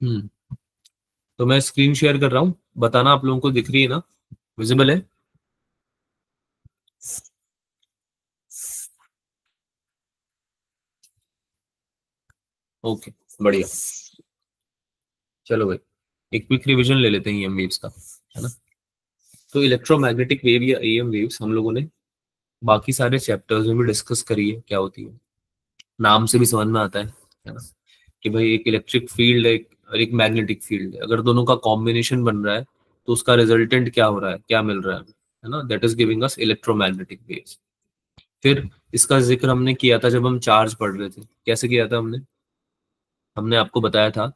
हम्म। तो मैं screen share कर रहा हूँ, बताना आप लोगों को दिख रही है ना, विजिबल है? ओके, बढ़िया। चलो भाई, एक क्विक रिवीजन ले लेते हैं ईएम वेव्स का, है ना। तो इलेक्ट्रोमैग्नेटिक वेव या ईएम वेव्स हम लोगों ने बाकी सारे चैप्टर्स में भी डिस्कस करी है क्या होती है, नाम से भी समझ में आता है ना, कि भाई एक इलेक्ट्रिक फील्ड है और एक मैग्नेटिक फील्ड है, अगर दोनों का कॉम्बिनेशन बन रहा है तो उसका रिजल्टेंट क्या हो रहा है, क्या मिल रहा है ना, that is giving us electromagnetic waves. फिर इसका जिक्र हमने किया था जब हम चार्ज पढ़ रहे थे, कैसे किया था हमने? हमने आपको बताया था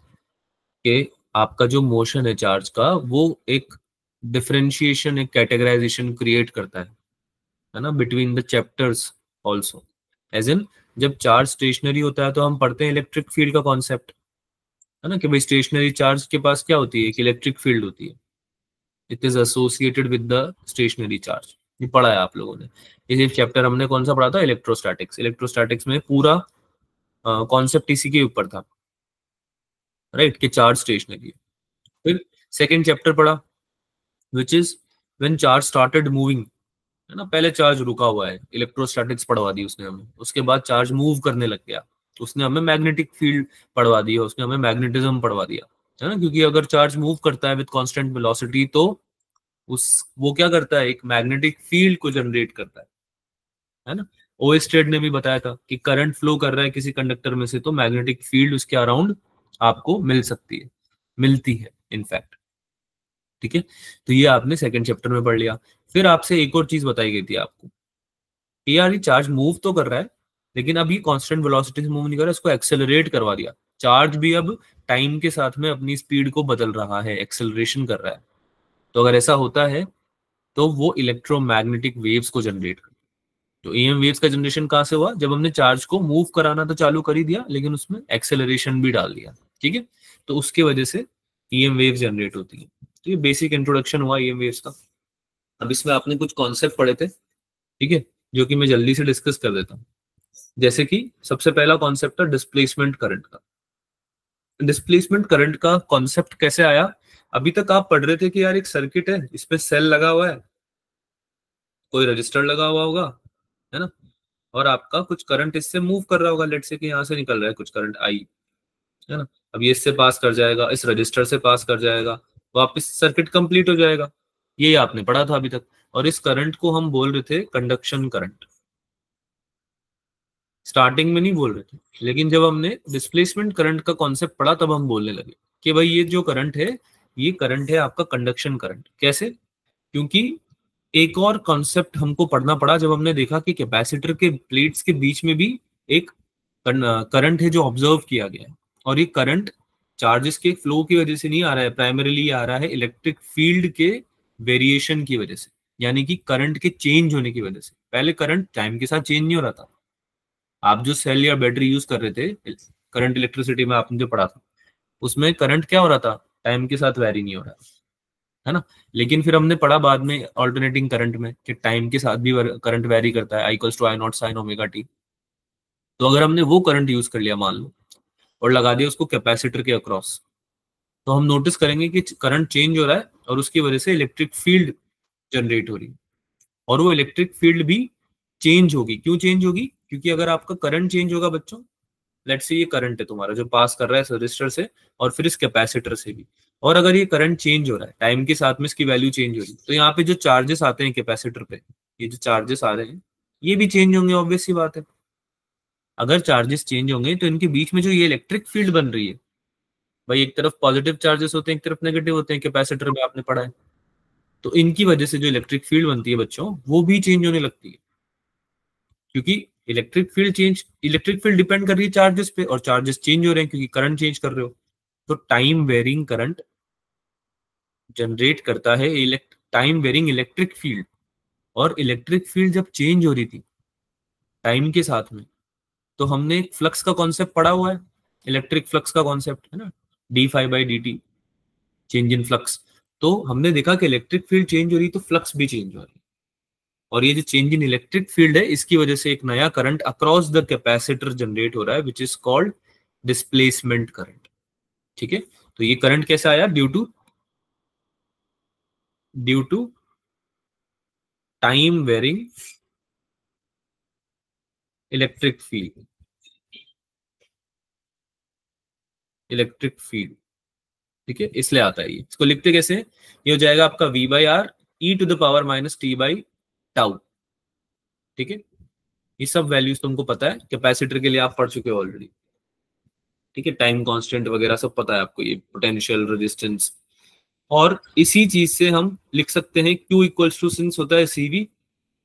कि आपका जो मोशन है चार्ज का, वो एक डिफरेंशिएशन, एक कैटेगराइजेशन क्रिएट करता है ना, between the chapters also. As in, जब चार्ज स्टेशनरी होता है तो हम पढ़ते हैं इलेक्ट्रिक फील्ड का कॉन्सेप्ट, है ना, कि भाई स्टेशनरी चार्ज के पास क्या होती है, एक इलेक्ट्रिक फील्ड होती है, it is associated with the stationary charge. ये पढ़ा है आप लोगों ने। इसी चैप्टर हमने कौन सा पढ़ा था? इलेक्ट्रोस्टैटिक्स। इलेक्ट्रोस्टैटिक्स में पूरा कॉन्सेप्ट इसी के ऊपर था, राइट, कि चार्ज स्टेशनरी है। फिर सेकेंड चैप्टर पढ़ा, which is when charge started moving, है ना, पहले चार्ज रुका हुआ है, इलेक्ट्रोस्टैटिक्स पढ़वा दी उसने हमें, उसके बाद चार्ज मूव करने लग गया, उसने हमें मैग्नेटिक फील्ड पढ़वा दिया, उसने हमें मैग्नेटिज्म पढ़वा दिया, है ना, क्योंकि अगर चार्ज मूव करता है विद कांस्टेंट वेलोसिटी तो उस वो क्या करता है, एक मैग्नेटिक फील्ड को जनरेट करता है ना। ओएस्टेड ने भी बताया था कि करंट फ्लो कर रहा है किसी कंडक्टर में से तो मैग्नेटिक फील्ड उसके अराउंड आपको मिल सकती है, मिलती है इनफैक्ट। ठीक है, तो ये आपने सेकंड चैप्टर में पढ़ लिया। फिर आपसे एक और चीज बताई गई थी आपको कि यार ये चार्ज मूव तो कर रहा है, लेकिन अब ये कांस्टेंट वेलोसिटी से मूव नहीं कर रहा, इसको एक्सेलरेट करवा दिया। चार्ज भी अब टाइम के साथ में अपनी स्पीड को बदल रहा है, एक्सेलरेशन कर रहा है। तो अगर ऐसा होता है तो वो इलेक्ट्रोमैग्नेटिक वेव्स को जनरेट कर। तो ईएम वेव्स का जनरेशन कहाँ से हुआ? जब हमने चार्ज को मूव कराना तो चालू कर ही दिया, लेकिन उसमें एक्सेलरेशन भी डाल दिया। ठीक है, तो उसके वजह से ईएम वेव जनरेट होती है। तो ये बेसिक इंट्रोडक्शन हुआ ईएम वेव्स का। अब इसमें आपने कुछ कॉन्सेप्ट पढ़े थे, ठीक है, जो कि मैं जल्दी से डिस्कस कर देता हूँ। जैसे कि सबसे पहला कॉन्सेप्ट था डिस्प्लेसमेंट करंट का। डिस्प्लेसमेंट करंट का कॉन्सेप्ट कैसे आया? अभी तक आप पढ़ रहे थे कि यार एक सर्किट है, इस पे सेल लगा हुआ है, कोई रजिस्टर लगा हुआ होगा, है ना, और आपका कुछ करंट इससे मूव कर रहा होगा, लेट से कि यहाँ से निकल रहा है कुछ करंट आई, है ना, अब ये इससे पास कर जाएगा, इस रजिस्टर से पास कर जाएगा, वापस सर्किट कंप्लीट हो जाएगा। ये आपने पढ़ा था अभी तक। और इस करंट को हम बोल रहे थे कंडक्शन करंट। स्टार्टिंग में नहीं बोल रहे थे, लेकिन जब हमने डिस्प्लेसमेंट करंट का कॉन्सेप्ट पढ़ा तब हम बोलने लगे कि भाई ये जो करंट है, ये करंट है आपका कंडक्शन करंट। कैसे? क्योंकि एक और कॉन्सेप्ट हमको पढ़ना पड़ा जब हमने देखा कि कैपेसिटर के प्लेट्स के बीच में भी एक करंट है जो ऑब्जर्व किया गया है, और ये करंट चार्जेस के फ्लो की वजह से नहीं आ रहा है, प्राइमरीली आ रहा है इलेक्ट्रिक फील्ड के वेरिएशन की वजह से, यानी कि करंट के चेंज होने की वजह से। पहले करंट टाइम के साथ चेंज नहीं हो रहा था। आप जो सेल या बैटरी यूज कर रहे थे करंट इलेक्ट्रिसिटी में, आपने जो पढ़ा था, उसमें करंट क्या हो रहा था, टाइम के साथ वेरी नहीं हो रहा, है ना। लेकिन फिर हमने पढ़ा बाद में ऑल्टरनेटिंग करंट में कि टाइम के साथ भी करंट वेरी करता है, I = I0 sin ωt। तो अगर हमने वो करंट यूज कर लिया मान लो, और लगा दिया उसको कैपेसिटर के अक्रॉस, तो हम नोटिस करेंगे कि करंट चेंज हो रहा है और उसकी वजह से इलेक्ट्रिक फील्ड जनरेट हो रही है। और वो इलेक्ट्रिक फील्ड भी चेंज होगी। क्यों चेंज होगी? क्योंकि अगर आपका करंट चेंज होगा बच्चों, लेट्स से ये करंट है तुम्हारा जो पास कर रहा है रजिस्टर से और फिर इस कैपेसिटर से भी, और अगर ये करंट चेंज हो रहा है टाइम के साथ में, इसकी वैल्यू चेंज हो रही है, तो यहाँ पे जो चार्जेस आते हैं कैपेसिटर पे, ये जो चार्जेस आ रहे हैं ये भी चेंज होंगे, ऑब्वियस सी बात है। अगर चार्जेस चेंज होंगे तो इनके बीच में जो ये इलेक्ट्रिक फील्ड बन रही है, भाई एक तरफ पॉजिटिव चार्जेस होते हैं, एक तरफ नेगेटिव होते हैं, कैपेसिटर में आपने पढ़ा है, तो इनकी वजह से जो इलेक्ट्रिक फील्ड बनती है बच्चों, वो भी चेंज होने लगती है। क्योंकि इलेक्ट्रिक फील्ड डिपेंड कर रही है चार्जेस पे, और चार्जेस चेंज हो रहे हैं क्योंकि करंट चेंज कर रहे हो। तो टाइम वेरिंग करंट जनरेट करता है टाइम वेरिंग इलेक्ट्रिक फील्ड। और इलेक्ट्रिक फील्ड जब चेंज हो रही थी टाइम के साथ में, तो हमने एक फ्लक्स का कॉन्सेप्ट पढ़ा हुआ है, इलेक्ट्रिक फ्लक्स का कॉन्सेप्ट, है ना, d∅dt, चेंज इन फ्लक्स। तो हमने देखा कि इलेक्ट्रिक फील्ड चेंज हो रही तो फ्लक्स भी चेंज हो रही, और ये जो चेंज इन इलेक्ट्रिक फील्ड है इसकी वजह से एक नया current across the capacitor generate हो रहा है, which is called displacement current. ठीक है, तो ये करंट कैसे आया? Due to time varying electric field, ठीक है, इसलिए आता है ये। इसको लिखते कैसे? ये हो जाएगा आपका v/r e⁻t/टाउ, ठीक है। ये सब वैल्यूज तुमको पता है, कैपेसिटर के लिए आप पढ़ चुके हो ऑलरेडी, ठीक है। टाइम कांस्टेंट वगैरह सब पता है आपको, ये पोटेंशियल, रेजिस्टेंस। और इसी चीज से हम लिख सकते हैं Q इक्वल्स टू, सिंस होता है CV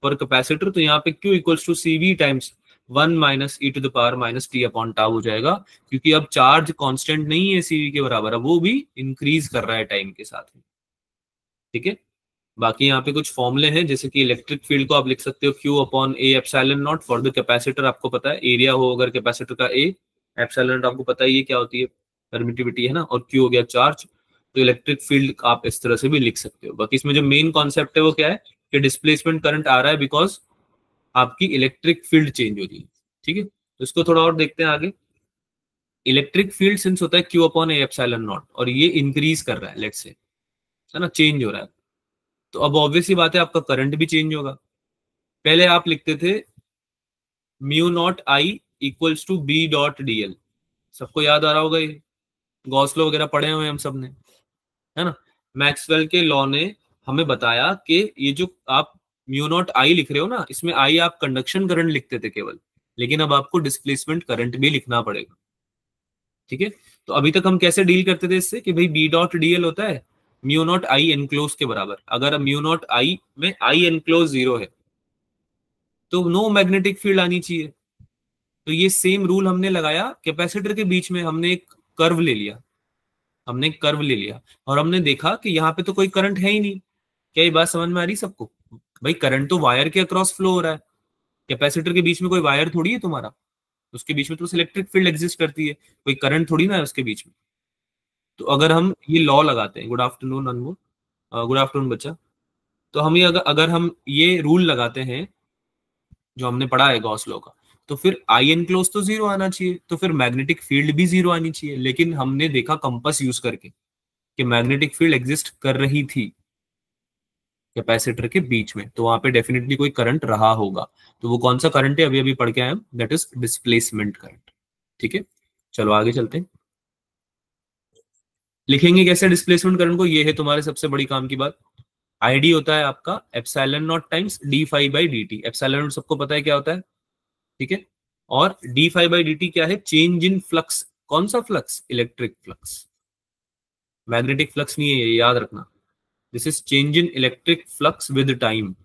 पर कैपेसिटर, तो यहाँ पे Q equals to CV times 1 - e⁻t/टाउ हो जाएगा, क्योंकि अब चार्ज कांस्टेंट नहीं है CV के बराबर, अब वो भी इंक्रीज कर रहा है टाइम के साथ में, ठीक है। बाकी यहाँ पे कुछ फॉर्मूले हैं, जैसे कि इलेक्ट्रिक फील्ड को आप लिख सकते हो Q/A ε0 फॉर द कैपेसिटर, आपको पता है एरिया हो अगर कैपेसिटर का A, एप्सिलॉन आपको पता है ये क्या होती है, परमिटिविटी है ना, और Q हो गया चार्ज। तो इलेक्ट्रिक फील्ड आप इस तरह से भी लिख सकते हो। बाकी इसमें जो मेन कॉन्सेप्ट है वो क्या है कि डिस्प्लेसमेंट करंट आ रहा है बिकॉज आपकी इलेक्ट्रिक फील्ड चेंज हो रही है, ठीक है। तो इसको थोड़ा और देखते हैं आगे। इलेक्ट्रिक फील्ड सिंस होता है Q/A और ये इंक्रीज कर रहा है, लेट्स से, है ना, चेंज हो रहा है, तो अब ऑब्वियस ही बात है आपका करंट भी चेंज होगा। पहले आप लिखते थे μ0I इक्वल्स टू B.dl, सबको याद आ रहा होगा ये, गॉस लॉ वगैरह पढ़े हुए हम सब ने, है ना। मैक्सवेल के लॉ ने हमें बताया कि ये जो आप μ0I लिख रहे हो ना, इसमें I आप कंडक्शन करंट लिखते थे केवल, लेकिन अब आपको डिस्प्लेसमेंट करंट भी लिखना पड़ेगा, ठीक है। तो अभी तक हम कैसे डील करते थे इससे कि भाई B.dl होता है μ0I एनक्लोज के बराबर। अगर μ0I में I एनक्लोज 0 है तो नो मैग्नेटिक फील्ड आनी चाहिए। तो ये सेम रूल हमने लगाया कैपेसिटर के बीच में, हमने एक कर्व ले लिया, और हमने देखा कि यहाँ पे तो कोई करंट है ही नहीं। क्या ये बात समझ में आ रही सबको? भाई करंट तो वायर के अक्रॉस फ्लो हो रहा है, कैपेसिटर के बीच में कोई वायर थोड़ी है तुम्हारा, उसके बीच में तो इलेक्ट्रिक फील्ड एग्जिस्ट करती है, कोई करंट थोड़ी ना है उसके बीच में। तो अगर हम ये लॉ लगाते हैं, गुड आफ्टरनून अनमोल, गुड आफ्टरनून बच्चा, तो हम ये अगर हम ये रूल लगाते हैं जो हमने पढ़ा है गॉस लॉ का, तो फिर आई एनक्लोज तो 0 आना चाहिए, तो फिर मैग्नेटिक फील्ड भी 0 आनी चाहिए। लेकिन हमने देखा कंपास यूज करके कि मैग्नेटिक फील्ड एग्जिस्ट कर रही थी कैपेसिटर के बीच में, तो वहां पे डेफिनेटली कोई करंट रहा होगा। तो वो कौन सा करंट है अभी अभी पढ़ के आए हम, दैट इज डिस्प्लेसमेंट करंट, ठीक है। चलो आगे चलते हैं। लिखेंगे कैसे डिस्प्लेसमेंट करंट को, ये है तुम्हारे सबसे बड़ी काम की बात। आईडी होता है आपका epsilon not times d∅/dt। Epsilon not सबको पता है क्या होता है, ठीक है। और d∅/dt क्या है? Change in flux. कौन सा flux? Electric flux, magnetic flux नहीं है ये, याद रखना। This is change in electric flux with time,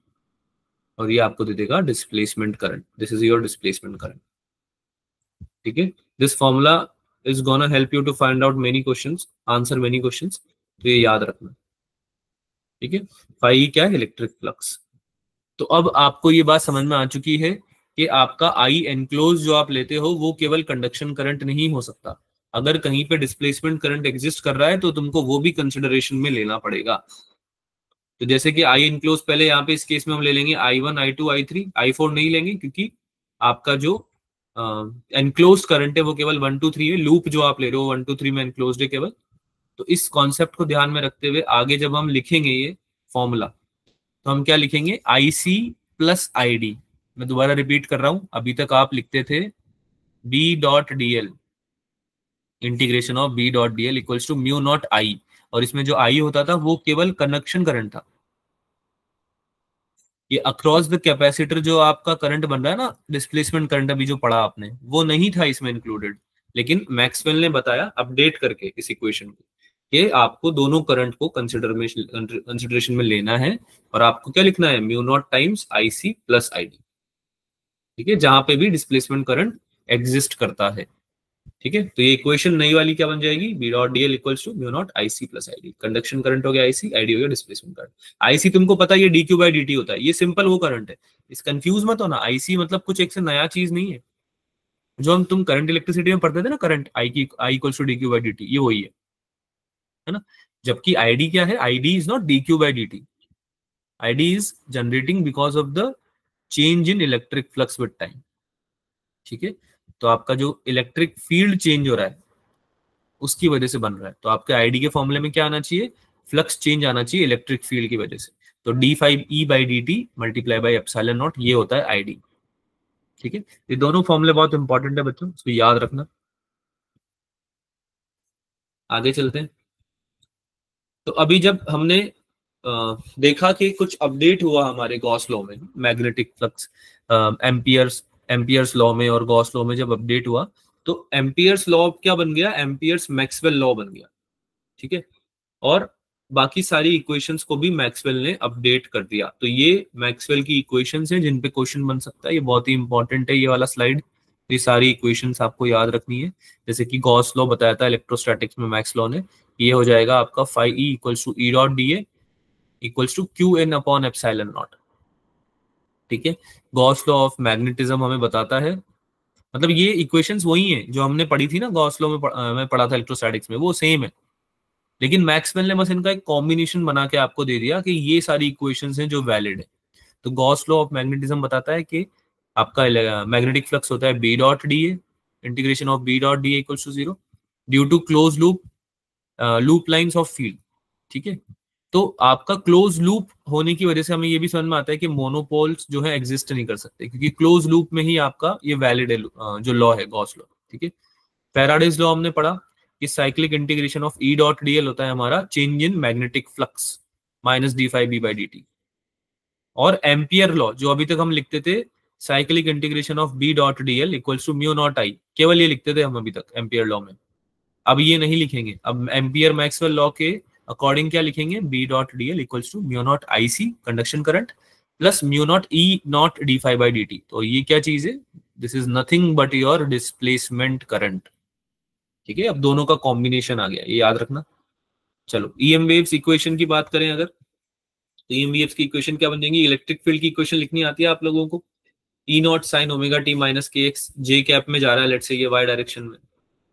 और ये आपको दे देगा displacement current. This is your displacement current, ठीक है। This formula is gonna help you to find out many questions, answer many questions, तो ये याद रखना, ठीक है। फाई क्या है? Electric flux. तो अब आपको ये बात समझ में आ चुकी है कि आपका आई एनक्लोज जो आप लेते हो वो केवल कंडक्शन करंट नहीं हो सकता। अगर कहीं पे डिस्प्लेसमेंट करंट एग्जिस्ट कर रहा है तो तुमको वो भी कंसिडरेशन में लेना पड़ेगा। तो जैसे कि आई एनक्लोज, पहले यहाँ पे इस केस में हम ले लेंगे I1 I2 I3, I4 नहीं लेंगे क्योंकि आपका जो एनक्लोज करंट है वो केवल 1 2 3 है। लूप जो आप ले रहे हो 1 2 3 में एनक्लोज है केवल। तो इस कॉन्सेप्ट को ध्यान में रखते हुए आगे जब हम लिखेंगे ये फॉर्मूला, तो हम क्या लिखेंगे? IC plus ID। मैं दोबारा रिपीट कर रहा हूं, अभी तक आप लिखते थे B.dl, integration of B.dl equals to μ0I, और इसमें जो I होता था वो केवल कंडक्शन करंट था। ये अक्रॉस द कैपेसिटर जो आपका करंट बन रहा है ना, डिस्प्लेसमेंट करंट अभी जो पढ़ा आपने, वो नहीं था इसमें इंक्लूडेड। लेकिन मैक्सवेल ने बताया अपडेट करके इस इक्वेशन को कि आपको दोनों करंट को कंसिडरेशन में लेना है, और आपको क्या लिखना है? μ0 टाइम्स IC प्लस ID, ठीक है, जहां पे भी डिस्प्लेसमेंट करंट एग्जिस्ट करता है, ठीक है। तो ये इक्वेशन नई वाली क्या बन जाएगी? B.dl equals to μ0 IC plus ID। Conduction current हो गया IC, ID हो गया डिस्प्लेसमेंट करंट। IC तुमको पता है ये dq/dt होता है, ये सिंपल वो करंट है, इस कंफ्यूज मत होना। IC मतलब कुछ एक से नया चीज नहीं है, जो हम तुम करंट इलेक्ट्रिसिटी में पढ़ते थे ना, current I equals to dq/dt, ये वही है ना। जबकि ID क्या है? ID is not dq/dt, ID is generating because of the change in electric flux with time, ठीक है। तो आपका जो इलेक्ट्रिक फील्ड चेंज हो रहा है उसकी वजह से बन रहा है। तो आपके आईडी के फॉर्मूले में क्या आना चाहिए, फ्लक्स चेंज आना चाहिए इलेक्ट्रिक फील्ड की वजह से। तो d5e/dt multiply by epsilon not, ये होता है आईडी। ठीक है, ये दोनों फॉर्मूले बहुत इंपॉर्टेंट है बच्चों, इसको याद रखना। आगे चलते हैं। तो अभी जब हमने देखा कि कुछ अपडेट हुआ हमारे गॉस लॉ में, मैग्नेटिक फ्लक्स एम्पियर्स लॉ में और गॉस लॉ में जब अपडेट हुआ, तो एम्पियर्स लॉ क्या बन गया, एम्पियर्स मैक्सवेल लॉ बन गया। ठीक है, और बाकी सारी इक्वेशंस को भी मैक्सवेल ने अपडेट कर दिया। तो ये मैक्सवेल की इक्वेशंस हैं जिन पे क्वेश्चन बन सकता है। ये बहुत ही इंपॉर्टेंट है ये वाला स्लाइड। ये सारी इक्वेशंस आपको याद रखनी है। जैसे कि गॉस लॉ बताया था इलेक्ट्रोस्टैटिक्स में मैक्स लॉ ने, ये हो जाएगा आपका phi e equals to e dot d a equals to q n upon epsilon naught. ठीक है, गॉस लॉ ऑफ मैग्नेटिज्म हमें बताता है, मतलब ये इक्वेशंस वही हैं जो हमने पढ़ी थी ना गॉस लॉ में, मैं पढ़ा था इलेक्ट्रोस्टैटिक्स में, वो सेम है। लेकिन मैक्सवेल ने बस इनका एक कॉम्बिनेशन बना के आपको दे दिया कि ये सारी इक्वेशंस हैं जो वैलिड है। तो गॉस लॉ ऑफ मैग्नेटिज्म बताता है कि आपका मैग्नेटिक फ्लक्स होता है b dot d a, integration of B dot d a equals to 0 due to close loop lines of field. ठीक है, तो आपका क्लोज लूप होने की वजह से हमें ये भी समझ में आता है कि मोनोपोल्स जो है एग्जिस्ट नहीं कर सकते, क्योंकि क्लोज लूप में ही आपका ये वैलिड है जो लॉ है गॉस लॉ। ठीक है, फैराडेज लॉ हमने पढ़ा कि cyclic integration of E dot D L होता है हमारा change in magnetic flux minus d5b/dt। और एम्पियर लॉ जो अभी तक हम लिखते थे, cyclic integration of B dot D L equals to mu naught I, केवल ये लिखते थे हम अभी तक एम्पियर लॉ में। अब ये नहीं लिखेंगे, अब एम्पियर मैक्सवेल लॉ के अकॉर्डिंग क्या लिखेंगे, b dot D L equals to mu naught i c conduction current plus mu naught E naught d5/dt। तो ये क्या चीज है, this is nothing but your displacement current. ठीक है, अब दोनों का कॉम्बिनेशन आ गया, ये याद रखना। चलो ईएम वेव्स इक्वेशन की बात करें अगर, तो ईएम वेव्स की इक्वेशन क्या बन जाएंगी, इलेक्ट्रिक फील्ड की इक्वेशन लिखनी आती है आप लोगों को, E naught sine omega T minus के एक्स, जे कैप में जा रहा है लेट से ये वाई डायरेक्शन में,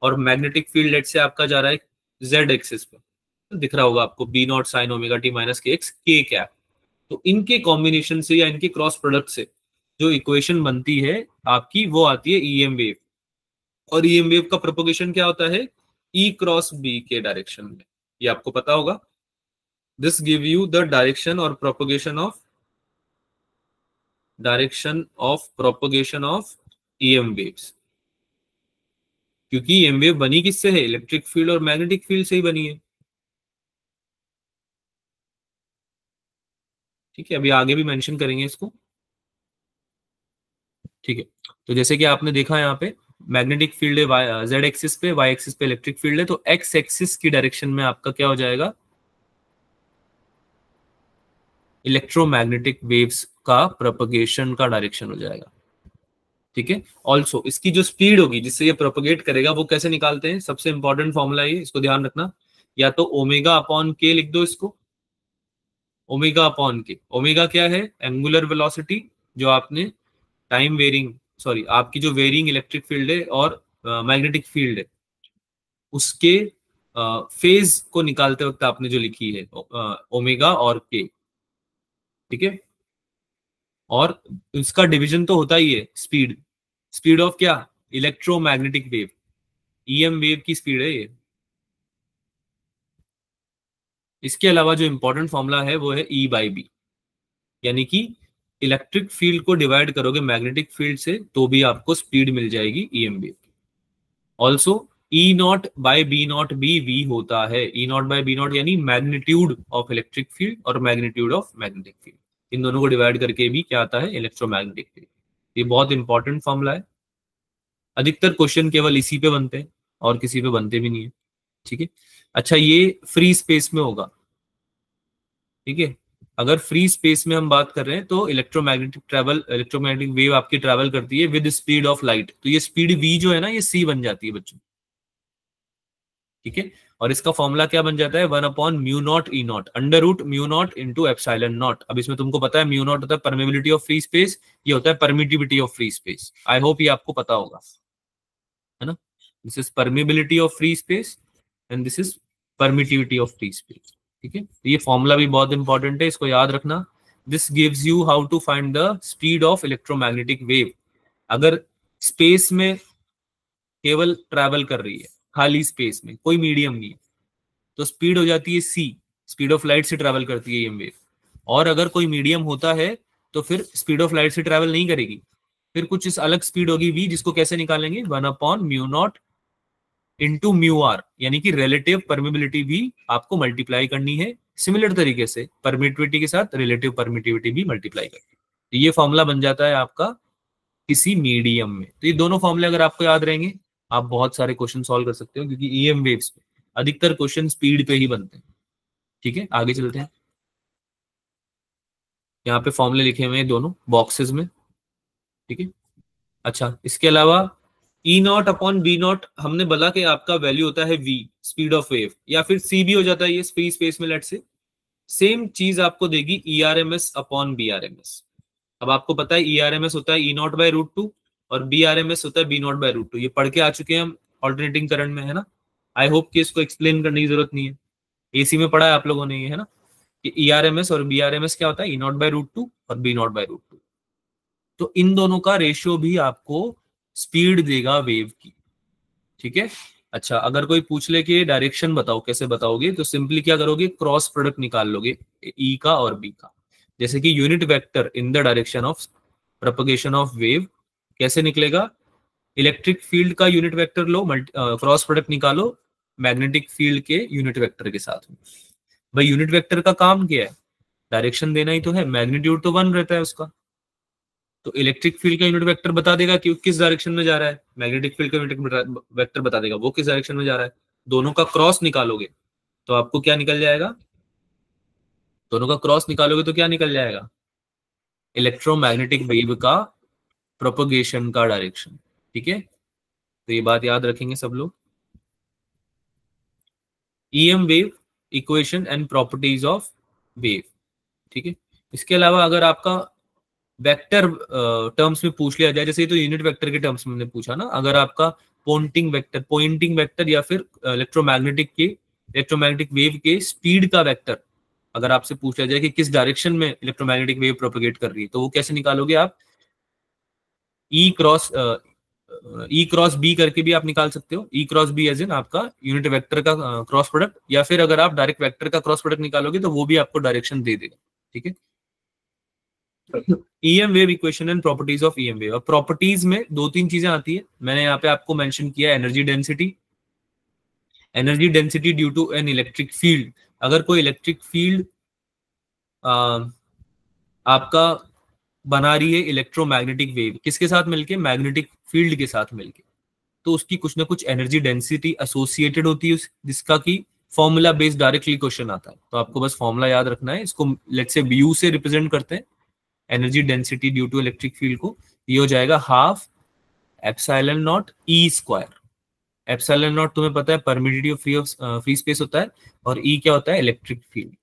और मैग्नेटिक फील्ड लेट से आपका जा रहा है जेड एक्सिस पे, तो दिख रहा होगा आपको b naught sine omega T minus के एक्स के कैप। तो इनके कॉम्बिनेशन से या इनके क्रॉस प्रोडक्ट से जो इक्वेशन बनती है आपकी, वो आती है ईएम वेव। और ईएम वेव का प्रोपोगेशन क्या होता है, ई क्रॉस बी के डायरेक्शन में, ये आपको पता होगा। This give you the direction और प्रोपोगेशन ऑफ ईएम वेव्स। क्योंकि ईएम वेव बनी किससे है, इलेक्ट्रिक फील्ड और मैग्नेटिक फील्ड से ही बनी है। ठीक है, अभी आगे भी मेंशन करेंगे इसको। ठीक है, तो जैसे कि आपने देखा यहाँ पे मैग्नेटिक फील्ड है जेड एक्सिस पे, वाई एक्सिस पे इलेक्ट्रिक फील्ड है, तो एक्स एक्सिस की डायरेक्शन में आपका क्या हो जाएगा, इलेक्ट्रोमैग्नेटिक वेव्स का प्रोपगेशन का डायरेक्शन हो जाएगा। ठीक है, ऑल्सो इसकी जो स्पीड होगी जिससे ये प्रोपगेट करेगा वो कैसे निकालते हैं, सबसे इंपॉर्टेंट फॉर्मूला ये, इसको ध्यान रखना। या तो ओमेगा अपॉन के लिख दो इसको, ओमेगा अपॉन के। ओमेगा क्या है, एंगुलर वेलोसिटी जो आपने टाइम वेरिंग, सॉरी आपकी जो वेरिंग इलेक्ट्रिक फील्ड है और मैग्नेटिक फील्ड है उसके फेज को निकालते वक्त आपने जो लिखी है ओमेगा और के। ठीक है, और इसका डिवीजन तो होता ही है स्पीड, स्पीड ऑफ क्या, इलेक्ट्रोमैग्नेटिक वेव, ईएम वेव की स्पीड है ये। इसके अलावा जो इंपॉर्टेंट फॉर्मूला है वो है E/B, यानी कि इलेक्ट्रिक फील्ड को डिवाइड करोगे मैग्नेटिक फील्ड से तो भी आपको स्पीड मिल जाएगी ईएम वेव की। Also e naught by b naught भी वी होता है, ई नॉट बाय बी नॉट यानी मैग्नीट्यूड ऑफ इलेक्ट्रिक फील्ड और मैग्नीट्यूड ऑफ मैग्नेटिक फील्ड, इन दोनों को डिवाइड करके भी क्या आता है, इलेक्ट्रोमैग्नेटिक फील्ड। ये बहुत इंपॉर्टेंट फॉर्मूला है, अधिकतर क्वेश्चन केवल इसी पे बनते हैं और किसी पे बनते भी नहीं है। ठीक है, अच्छा ये फ्री स्पेस में होगा। ठीक है, अगर फ्री स्पेस में हम बात कर रहे हैं तो इलेक्ट्रोमैग्नेटिक वेव आपकी ट्रैवल करती है विद स्पीड ऑफ लाइट, तो ये स्पीड v जो है ना ये c बन जाती है बच्चों। ठीक है, और इसका फॉर्मूला क्या बन जाता है, 1/μ0 E0 under root μ0 into epsilon naught. अब इसमें तुमको पता है μ0 होता है परमेबिलिटी ऑफ फ्री स्पेस, ये होता है permittivity of free space. I hope ये आपको पता होगा, है ना। This is permeability of free space and this is permittivity of free space. ठीक है, ये फॉर्मूला भी बहुत इंपॉर्टेंट है, इसको याद रखना। This gives you how to find the speed of electromagnetic wave. अगर स्पेस में केवल ट्रैवल कर रही है खाली स्पेस में, कोई मीडियम नहीं है, तो स्पीड हो जाती है सी, स्पीड ऑफ लाइट से ट्रैवल करती है ईएम वेव। और अगर कोई मीडियम होता है तो फिर स्पीड ऑफ लाइट से ट्रैवल नहीं करेगी, फिर कुछ इस अलग स्पीड होगी वी, जिसको कैसे निकालेंगे, 1/μ0 इंटू म्यू आर, यानी कि रिलेटिव परमिबिलिटी भी आपको मल्टीप्लाई करनी है। सिमिलर तरीके से परमिटिविटी के साथ रिलेटिव परमिटिविटी भी मल्टीप्लाई करनी है। तो ये फॉर्मूला बन जाता है आपका किसी मीडियम में। तो ये दोनों फॉर्मूले अगर आपको याद रहेंगे, आप बहुत सारे क्वेश्चन सॉल्व कर सकते हो, क्योंकि ईएम वेव्स पे अधिकतर क्वेश्चन स्पीड पे ही बनते हैं। ठीक है, आगे चलते हैं। यहाँ पे फॉर्मूले लिखे हुए हैं दोनों बॉक्सेस में। ठीक है, अच्छा, इसके अलावा ई नॉट अपॉन बी नॉट हमने बोला कि आपका वैल्यू होता है वी, स्पीड ऑफ वेव, या फिर सी भी हो जाता है ये फ्री स्पेस में। लेट से सेम चीज आपको देगी e R M S upon b R M S. अब आपको पता है ई आर एम एस होता है ई नॉट बाय रूट टू और बी आर एम एस होता है b naught by root two. ये पढ़ के आ चुके हैं हम ऑल्टरनेटिंग करंट में, है ना। आई होप कि इसको एक्सप्लेन करने की जरूरत नहीं है, एसी में पढ़ा है आप लोगों ने ये, है ना, कि ई आर एम एस और बी आर एम एस क्या होता है, ई नॉट बाय रूट टू और b naught by root two. तो इन दोनों का रेशियो भी आपको स्पीड देगा वेव की। ठीक है, अच्छा, अगर कोई पूछ ले कि डायरेक्शन बताओ, कैसे बताओगे, तो सिंपली क्या करोगे, क्रॉस प्रोडक्ट निकाल लोगे ई का और बी का। जैसे कि unit vector in the direction of propagation of wave कैसे निकलेगा, इलेक्ट्रिक फील्ड का यूनिट वेक्टर लो, क्रॉस प्रोडक्ट निकालो मैग्नेटिक फील्ड के यूनिट वेक्टर के साथ में। भाई यूनिट वेक्टर का काम क्या है, डायरेक्शन देना ही तो है, मैग्नीट्यूड तो 1 रहता है उसका। तो इलेक्ट्रिक फील्ड का यूनिट वेक्टर बता देगा कि किस डायरेक्शन में जा रहा है, मैग्नेटिक फील्ड का यूनिट वेक्टर बता देगा वो किस डायरेक्शन में जा रहा है। दोनों का क्रॉस निकालोगे तो आपको क्या निकल जाएगा, दोनों का क्रॉस निकालोगे तो क्या निकल जाएगा, इलेक्ट्रोमैग्नेटिक वेव का प्रोपगेशन का डायरेक्शन। ठीक है, तो ये बात याद रखेंगे सब लोग। EM wave equation and properties of wave. ठीक है, इसके अलावा अगर आपका वेक्टर टर्म्स में पूछ लिया जाए, जैसे तो यूनिट वेक्टर के टर्म्स में हमने पूछा ना, अगर आपका पॉइंटिंग वेक्टर या फिर इलेक्ट्रोमैग्नेटिक वेव के स्पीड का वेक्टर अगर आपसे पूछ लिया जाए कि किस डायरेक्शन में इलेक्ट्रोमैग्नेटिक वेव प्रोपगेट कर रही है, तो वो कैसे निकालोगे आप, ई क्रॉस बी करके भी आप निकाल सकते हो। ई क्रॉस बी एज इन आपका यूनिट वेक्टर का क्रॉस प्रोडक्ट, या फिर अगर आप डायरेक्ट वेक्टर का क्रॉस प्रोडक्ट निकालोगे तो वो भी आपको डायरेक्शन दे देगा। ठीक है, EM wave equation and properties of EM wave. अब प्रॉपर्टीज में 2-3 चीजें आती है, मैंने यहाँ पे आपको मेंशन किया, energy density, energy density due to an electric field. अगर कोई इलेक्ट्रिक फील्ड आपका बना रही है इलेक्ट्रोमैग्नेटिक वेव, किसके साथ मिलके, मैग्नेटिक फील्ड के साथ मिलके, तो उसकी कुछ ना कुछ एनर्जी डेंसिटी एसोसिएटेड होती है, जिसका की फॉर्मूला बेस्ड डायरेक्टली क्वेश्चन आता है। तो आपको बस फॉर्मूला याद रखना है, इसको लेट्स से यू से रिप्रेजेंट करते हैं energy density due to electric field को। ये हो जाएगा हाफ एप्सिलॉन नॉट ई स्क्वायर। एप्सिलॉन नॉट तुम्हें पता है परमिटिविटी ऑफ फ्री स्पेस होता है, और ई क्या होता है, इलेक्ट्रिक फील्ड।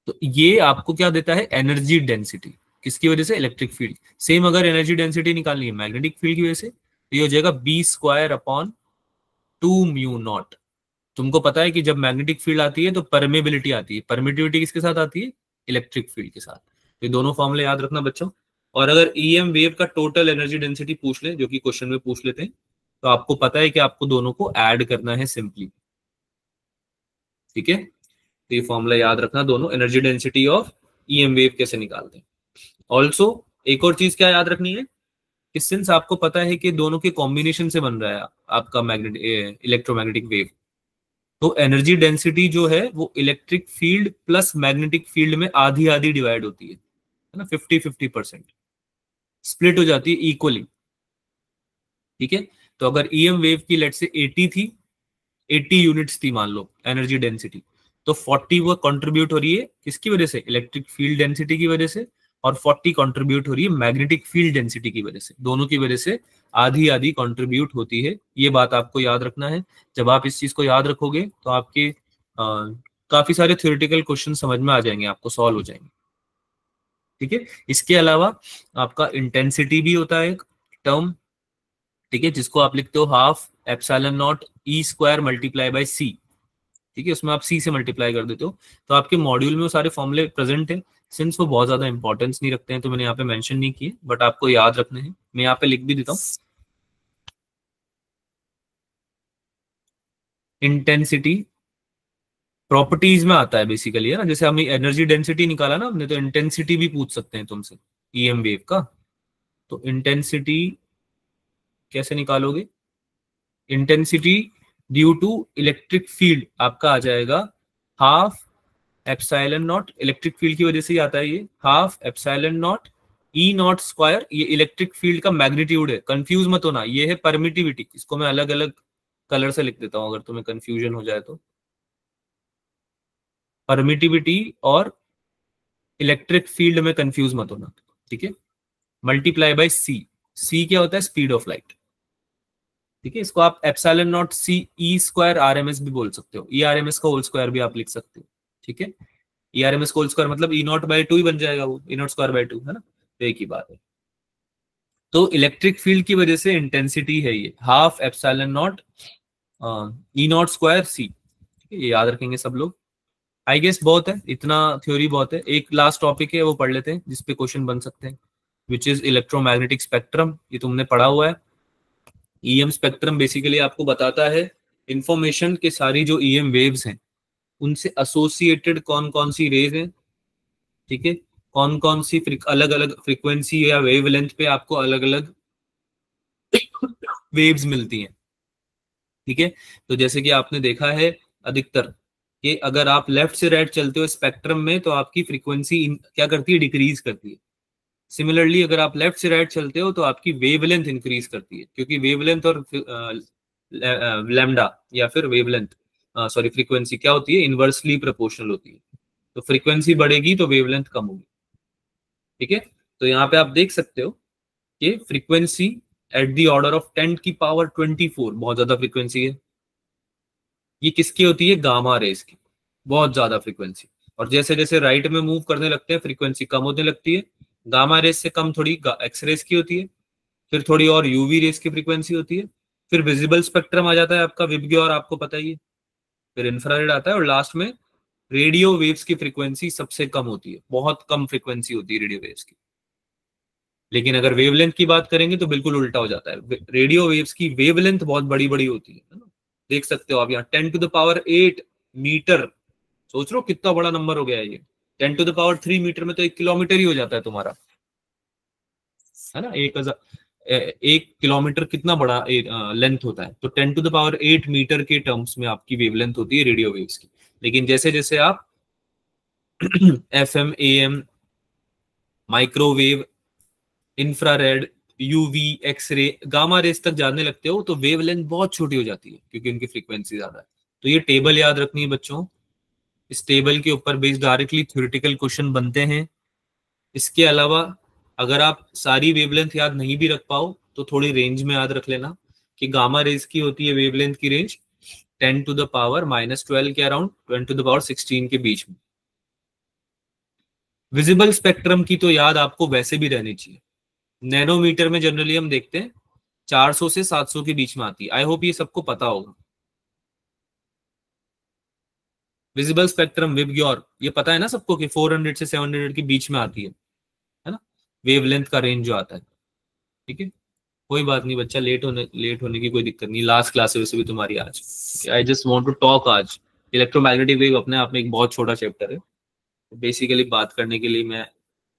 तो ये आपको क्या देता है, एनर्जी डेंसिटी, किसकी वजह से, इलेक्ट्रिक फील्ड। सेम अगर एनर्जी डेंसिटी निकालनी है मैग्नेटिक फील्ड की वजह से, तो ये हो जाएगा बी स्क्वायर अपॉन 2μ0। तुमको पता है कि जब मैग्नेटिक फील्ड आती है तो परमेबिलिटी आती है, परमिटिविटी किसके साथ आती है, इलेक्ट्रिक फील्ड के साथ। तो ये दोनों फॉर्मूले याद रखना बच्चों। और अगर ईएम वेव का टोटल एनर्जी डेंसिटी पूछ ले, जो कि क्वेश्चन में पूछ लेते हैं, तो आपको पता है कि आपको दोनों को ऐड करना है सिंपली। ठीक है, तो ये फॉर्मूला याद रखना, दोनों energy density of EM wave कैसे निकालते हैं। ऑल्सो एक और चीज क्या याद रखनी है, कि सिंस आपको पता है कि दोनों के कॉम्बिनेशन से बन रहा है आपका इलेक्ट्रोमैग्नेटिक वेव, तो एनर्जी डेंसिटी जो है वो electric field plus magnetic field में आधी आधी डिवाइड होती है ना, 50-50% स्प्लिट हो जाती है इक्वली। ठीक है, तो अगर ईएम वेव की लेट से 80 थी, 80 यूनिट्स थी मान लो एनर्जी डेंसिटी, तो 40 वो कंट्रीब्यूट हो रही है किसकी वजह से, इलेक्ट्रिक फील्ड डेंसिटी की वजह से, और 40 कंट्रीब्यूट हो रही है मैग्नेटिक फील्ड डेंसिटी की वजह से। दोनों की वजह से आधी आधी कंट्रीब्यूट होती है, ये बात आपको याद रखना है। जब आप इस चीज को याद रखोगे तो आपके काफी सारे थ्योरेटिकल क्वेश्चन समझ में आ जाएंगे, आपको सॉल्व हो जाएंगे। ठीक है, इसके अलावा आपका इंटेंसिटी भी होता है एक टर्म, ठीक है, जिसको आप लिखते हो half epsilon naught E square multiply by C. ठीक है, उसमें आप सी से मल्टीप्लाई कर देते हो। तो आपके मॉड्यूल में वो सारे फॉर्मूले प्रेजेंट हैं, सिंस वो बहुत ज्यादा इंपॉर्टेंस नहीं रखते हैं तो मैंने यहाँ पे मेंशन नहीं किए, बट आपको याद रखने हैं। मैं यहाँ पे लिख भी देता हूँ, इंटेंसिटी प्रॉपर्टीज में आता है बेसिकली, है ना। जैसे हमें एनर्जी डेंसिटी निकाला ना हमने, तो इंटेंसिटी भी पूछ सकते हैं तुमसे ईएम वेव का। तो इंटेंसिटी कैसे निकालोगे? Intensity due to electric field आपका आ जाएगा half epsilon naught, electric field की वजह से ही आता है ये, हाफ एप्सिलॉन नॉट ई नॉट स्क्वायर। ये इलेक्ट्रिक फील्ड का मैग्नीट्यूड है, कंफ्यूज मत होना, ये है परमिटिविटी। इसको मैं अलग अलग कलर से लिख देता हूं अगर तुम्हें कंफ्यूजन हो जाए तो। परमिटिविटी और इलेक्ट्रिक फील्ड में कंफ्यूज मत होना, ठीक है। मल्टीप्लाई बाय सी, सी क्या होता है? स्पीड ऑफ लाइट, ठीक है। इसको आप epsilon naught c e square R M S भी बोल सकते हो, ई आर एम एस का होल स्क्वायर भी आप लिख सकते हो, ठीक है। ई आर एम एस का होल स्क्वायर मतलब ई नॉट बाय टू ही बन जाएगा, वो e naught square by two, है ना, तो एक ही बात है। तो इलेक्ट्रिक फील्ड की वजह से इंटेंसिटी है ये हाफ एप्सिलॉन नॉट ई नॉट स्क्वायर सी, ठीक है। ये याद रखेंगे सब लोग। आई गेस बहुत है, इतना थ्योरी बहुत है। एक लास्ट टॉपिक है वो पढ़ लेते हैं जिसपे क्वेश्चन बन सकते हैं, विच इज इलेक्ट्रोमैग्नेटिक स्पेक्ट्रम। ये तुमने पढ़ा हुआ है। ईएम स्पेक्ट्रम बेसिकली आपको बताता है इंफॉर्मेशन के सारी जो ईएम वेव्स हैं उनसे एसोसिएटेड कौन कौन सी रेज हैं, ठीक है। कौन कौन सी अलग अलग फ्रीक्वेंसी या वेवलेंथ पे आपको अलग अलग वेव्स मिलती हैं, ठीक है। तो जैसे कि आपने देखा है अधिकतर कि अगर आप लेफ्ट से राइट चलते हो स्पेक्ट्रम में तो आपकी फ्रीक्वेंसी क्या करती है? डिक्रीज करती है। सिमिलरली अगर आप लेफ्ट से राइट चलते हो तो आपकी वेवलेंथ इंक्रीज करती है, क्योंकि वेवलेंथ और लैम्डा या फिर वेवलेंथ सॉरी फ्रीक्वेंसी क्या होती है? इनवर्सली प्रोपोर्शनल होती है। तो फ्रीक्वेंसी बढ़ेगी तो वेवलेंथ कम होगी, ठीक है। तो यहाँ पे आप देख सकते हो कि frequency at the order of 10 की पावर 24, बहुत ज्यादा फ्रीक्वेंसी है। ये किसकी होती है? गामा रेस की, बहुत ज्यादा फ्रीक्वेंसी। और जैसे जैसे राइट में मूव करने लगते हैं फ्रीक्वेंसी कम होने लगती है। गामा रेस से कम थोड़ी एक्स रेस की होती है, फिर थोड़ी और यूवी रेस की फ्रीक्वेंसी होती है, फिर विजिबल स्पेक्ट्रम आ जाता है आपका विबग्योर, आपको पता ही है, फिर इंफ्रारेड आता है, और लास्ट में रेडियो वेव्स की फ्रीक्वेंसी सबसे कम होती है, बहुत कम फ्रीक्वेंसी होती है रेडियो वेव्स की। लेकिन अगर वेवलेंथ की बात करेंगे तो बिल्कुल उल्टा हो जाता है, रेडियो वेव्स की वेवलेंथ बहुत बड़ी बड़ी होती है ना। देख सकते हो आप यहाँ 10⁸ मीटर, सोच लो कितना बड़ा नंबर हो गया है ये। 10⁻³ मीटर में तो 1 किलोमीटर ही हो जाता है तुम्हारा, है ना। 1 किलोमीटर कितना बड़ा लेंथ होता है, तो 10⁸ मीटर के टर्म्स में आपकी वेवलेंथ होती है रेडियो वेव्स की। लेकिन जैसे जैसे आप FM AM microwave infrared UV x ray gamma rays तक जाने लगते हो तो वेवलेंथ बहुत छोटी हो जाती है, क्योंकि उनकी फ्रीक्वेंसी ज्यादा है। तो ये टेबल याद रखनी है बच्चों। इस टेबल के ऊपर बेस्ड डायरेक्टली थ्योरेटिकल क्वेश्चन बनते हैं। इसके अलावा अगर आप सारी वेवलेंथ याद नहीं भी रख पाओ तो थोड़ी रेंज में याद रख लेना कि गामा रेज की होती है वेवलेंथ की रेंज 10⁻⁻12 के अराउंड 10⁻16 के बीच में। विजिबल स्पेक्ट्रम की तो याद आपको वैसे भी रहनी चाहिए। नैनोमीटर में जनरली हम देखते हैं 400 से 700 के बीच में आती है। आई होप ये सबको पता होगा। विजिबल स्पेक्ट्रम विबग्योर ये पता है ना सबको कि 400 से 700 के बीच में आती है ना, वेवलेंथ का रेंज जो आता है, ठीक है। कोई बात नहीं बच्चा, लेट होने की कोई दिक्कत नहीं, लास्ट क्लास है वैसे भी तुम्हारी आज। I just want to talk आज। इलेक्ट्रोमैग्नेटिक वेव अपने आप में एक बहुत छोटा चैप्टर है, बेसिकली बात करने के लिए मैं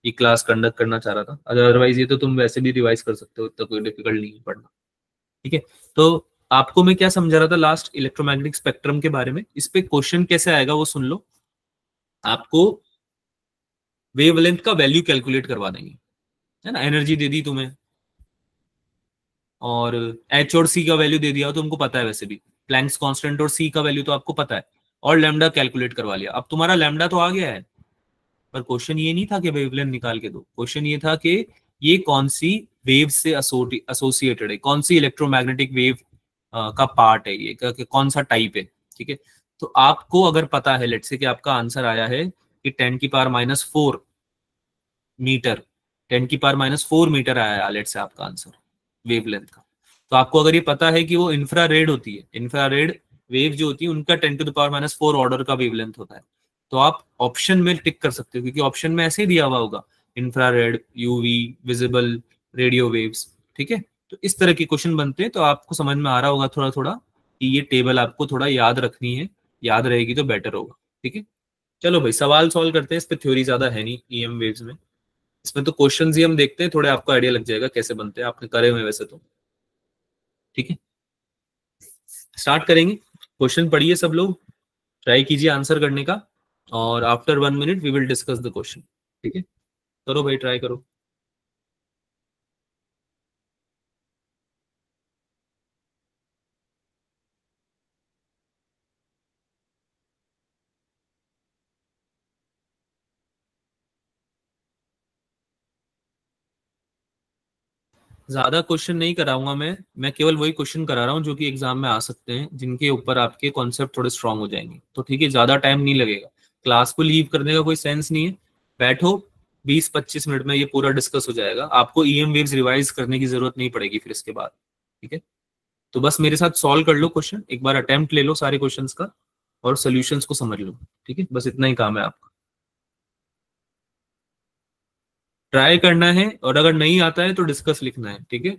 ये क्लास कंडक्ट करना चाह रहा था। अदरवाइज ये तो तुम वैसे भी रिवाइज कर सकते हो, इतना कोई डिफिकल्ट नहीं है पढ़ना, ठीक है। तो आपको मैं क्या समझा रहा था लास्ट इलेक्ट्रोमैग्नेटिक स्पेक्ट्रम के बारे में, इस पे क्वेश्चन कैसे आएगा वो सुन लो। आपको वेवलेंथ का वैल्यू कैलकुलेट करवा देंगे, है ना। एनर्जी दे दी तुम्हें और एच और सी का वैल्यू दे दिया, तो तुमको पता है वैसे भी प्लैंक्स कांस्टेंट और सी का वैल्यू तो आपको पता है, और लैम्डा कैलकुलेट करवा लिया। अब तुम्हारा लैम्डा तो आ गया है, पर क्वेश्चन ये नहीं था कि वेवलेंथ निकाल के दो। क्वेश्चन ये था कि ये कौन सी वेव से एसोसिएटेड है, कौन सी इलेक्ट्रोमैग्नेटिक वेव का पार्ट है ये, कौन सा टाइप है, ठीक है। तो आपको अगर पता है, लेट्स से कि आपका आंसर आया है कि 10⁻⁻4 मीटर, 10⁻⁻4 मीटर आया है लेट्स से आपका आंसर वेवलेंथ का। तो आपको अगर ये पता है कि वो इंफ्रारेड होती है, इंफ्रारेड वेव जो होती है उनका 10⁻⁴ ऑर्डर का वेवलेंथ होता है, तो आप ऑप्शन में टिक कर सकते हो, क्योंकि ऑप्शन में ऐसे ही दिया हुआ होगा infrared, UV, visible, radio waves, ठीक है। तो इस तरह के क्वेश्चन बनते हैं, तो आपको समझ में आ रहा होगा थोड़ा थोड़ा कि ये टेबल आपको थोड़ा याद रखनी है, याद रहेगी तो बेटर होगा। ठीक है, चलो भाई सवाल सॉल्व करते हैं। इस पे थ्योरी ज्यादा है नहीं ईएम वेव्स में, इसमें तो क्वेश्चंस ही हम देखते हैं, थोड़े आपको आइडिया लग जाएगा कैसे बनते हैं, आपने करे हुए वैसे तो। ठीक है, स्टार्ट करेंगे। क्वेश्चन पढ़िए सब लोग, ट्राई कीजिए आंसर करने का, और after 1 minute we will discuss the question. ठीक है, करो भाई, ट्राई करो। ज्यादा क्वेश्चन नहीं कराऊंगा मैं केवल वही क्वेश्चन करा रहा हूँ जो कि एग्जाम में आ सकते हैं, जिनके ऊपर आपके कॉन्सेप्ट थोड़े स्ट्रांग हो जाएंगे। तो ठीक है, ज्यादा टाइम नहीं लगेगा, क्लास को लीव करने का कोई सेंस नहीं है। बैठो, 20-25 मिनट में ये पूरा डिस्कस हो जाएगा, आपको ईएम वेव्स रिवाइज करने की जरूरत नहीं पड़ेगी फिर इसके बाद। ठीक है, तो बस मेरे साथ सॉल्व कर लो क्वेश्चन, एक बार अटेम्प्ट ले लो सारे क्वेश्चंस का, और सोल्यूशंस को समझ लो। ठीक है, बस इतना ही काम है आपका, ट्राई करना है, और अगर नहीं आता है तो डिस्कस लिखना है। ठीक है,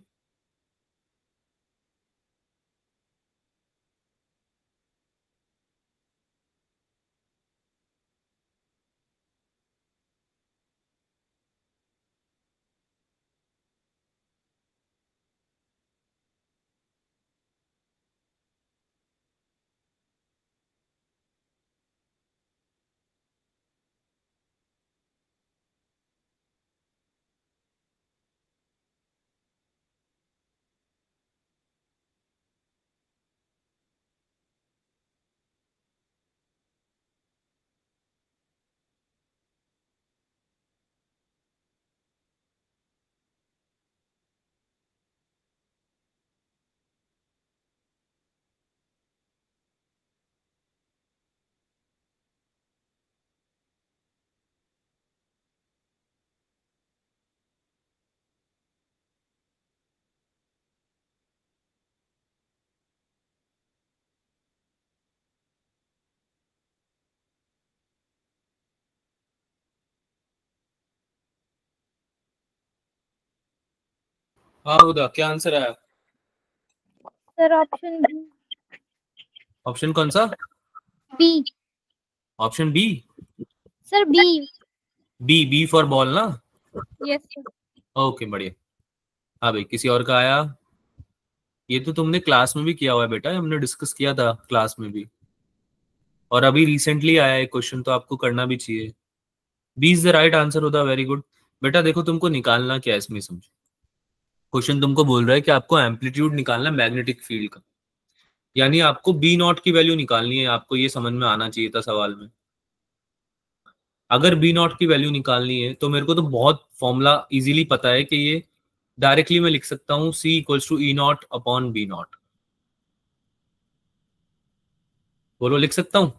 हाँ उदा, क्या आंसर आया? Sir option B. ऑप्शन कौन सा? B. Option B? Sir B. B, B for ball ना? Yes sir. ओके बढ़िया। हाँ भाई, किसी और का आया? ये तो तुमने क्लास में भी किया हुआ है बेटा, हमने डिस्कस किया था क्लास में भी, और अभी रिसेंटली आया है क्वेश्चन, तो आपको करना भी चाहिए। B is the right answer होता, वेरी गुड। बेटा देखो, तुमको निकालना क्या है इसमें, समझो। क्वेश्चन तुमको बोल रहा है कि आपको एम्पलीट्यूड निकालना मैग्नेटिक फील्ड का, यानी आपको बी नॉट की वैल्यू निकालनी है, आपको ये समझ में आना चाहिए था सवाल में। अगर बी नॉट की वैल्यू निकालनी है तो मेरे को तो बहुत फॉर्मूला इजीली पता है कि ये डायरेक्टली मैं लिख सकता हूँ, C equals to E not upon B naught. बोलो, लिख सकता हूँ?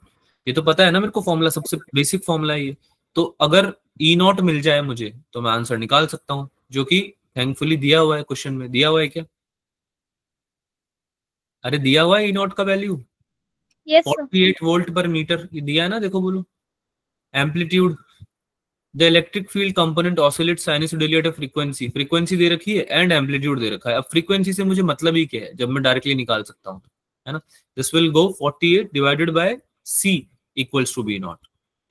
ये तो पता है ना मेरे को, फॉर्मूला सबसे बेसिक फॉर्मूला है ये। तो अगर ई नॉट मिल जाए मुझे तो मैं आंसर निकाल सकता हूँ, जो कि थैंकफुली दिया हुआ है, क्वेश्चन में दिया हुआ है क्या? अरे दिया हुआ है ई नॉट का value, yes sir. 48 volt per metre, ये दिया है ना, देखो बोलो। Amplitude, the electric field component oscillate sinusoidally at a frequency, frequency दे रखी है एंड एम्पलीट्यूड दे रखा है। अब फ्रीक्वेंसी से मुझे मतलब ही क्या है जब मैं डायरेक्टली निकाल सकता हूँ, है ना? This will go 48 divided by c equals to b naught.